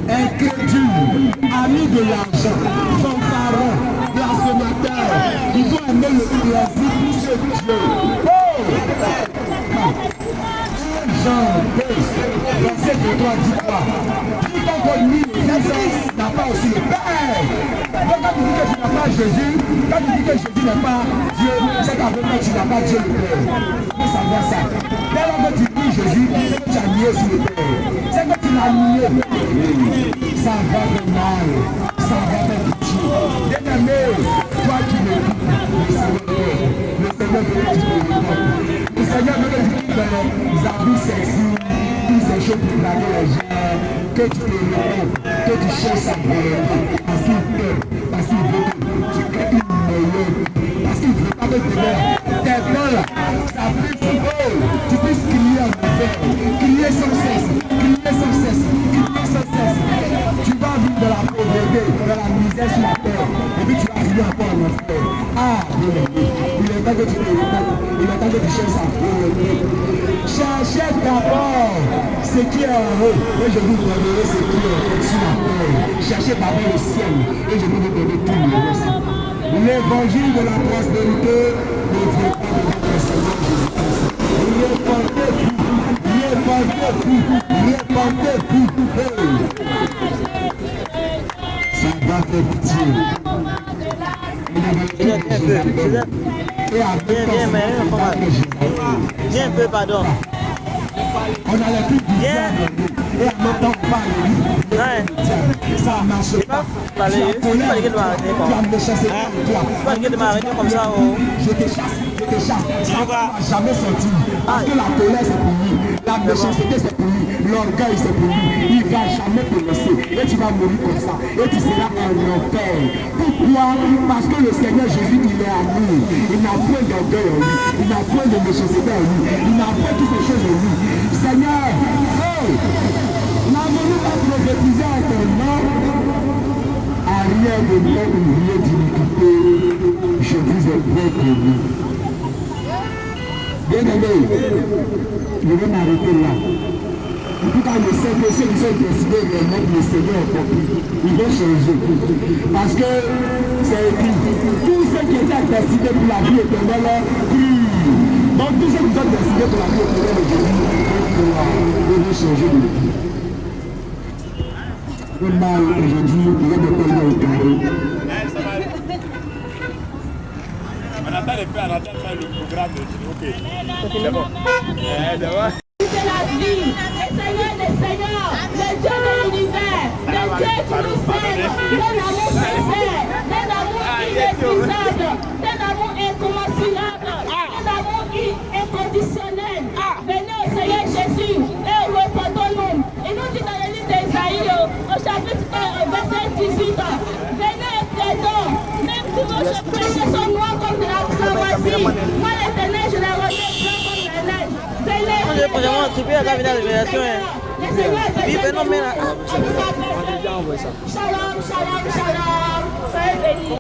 incrédules, amis de l'argent, fanfarons, blasphémateurs. Ils vont aimer le plaisir de ce Dieu. Jean 2, verset 23 dit quoi? Qui t'a connu Jésus n'a pas aussi le Père. Donc quand tu dis que tu n'as pas Jésus, quand tu dis que Jésus n'est pas Dieu, c'est qu'avec toi tu n'as pas Dieu le Père. Il faut savoir ça. Dès lors que tu dis Jésus, c'est que tu as nié aussi le Père. C'est que tu l'as nié. Ça va de mal, ça va de pitié. Bien-aimé, toi qui me dis, le Seigneur veut que tu me répondes. Le Seigneur veut que tu me les habits sexy, tous ces choses pour blaguer les gens, que tu te réponds, que tu cherches sa volonté, parce qu'il t'aime, parce qu'il veut que tu crées une meilleure, parce qu'il ne veut pas que tes mains là, ça puisse, tu puisses crier en enfer, crier sans cesse, crier sans cesse, crier sans cesse. Tu vas vivre de la pauvreté, de la misère sur la terre, et puis tu vas vivre encore en enfer. Ah, bien aimé, il est temps que tu te réponds, il est temps que tu cherches sa volonté. Cherchez d'abord ce qui est en haut, et je vous donnerai ce qui est sur la terre. Cherchez d'abord le ciel, et je vais vous donner tout le reste. L'évangile de la prospérité ne vient pas de votre Seigneur Jésus-Christ. Répandez-vous. Ça va faire pitié. Viens un peu, pardon. On a les plus bizarres. et en même temps on parle de lui. Ça marche pas. Tu as colère, tu as méchanceté en toi. Comme ça, Je te chasse. Ça ne va jamais sortir. Parce que la colère c'est pour lui, la méchanceté c'est pour lui, l'orgueil c'est pour lui. Il ne va jamais te laisser. Et tu vas mourir comme ça. Et tu seras en enfer. Pourquoi? Parce que le Seigneur Jésus, il est amour. Il n'a point d'orgueil en lui. Il n'a point de méchanceté en lui. Il n'a point toutes ces choses en lui. Seigneur, n'avons-nous pas prophétisé en ton nom? Arrière de moi, ouvrier d'iniquité, je vous ai bien connu. Bien aimé, je vais m'arrêter là. En tout cas, je sais que ceux qui sont décidés de mettre le Seigneur en copie, ils vont changer. Parce que c'est écrit, tous ceux qui étaient décidés pour la vie éternelle, donc tous ceux qui sont décidés pour la vie éternelle aujourd'hui, ils vont changer de vie. Le mal aujourd'hui, il y a des pays au carré. On attend les faire, le programme. Ok. C'est bon. C'est la vie, le Seigneur des Seigneurs, le Dieu de l'univers, le Dieu qui nous sert, d'un amour sincère, d'un amour inépuisable, d'un amour incommensurable, d'un amour inconditionnel. Venez au Seigneur Jésus et repentons-nous. Il nous dit dans le livre d'Ésaïe, au chapitre 1, verset 18, venez et plaidons, même si vos péchés sont noirs comme de la cramoisie, moi l'Éternel, je les remets blancs comme la neige. Shalom, shalom, shalom. Soyez bénis.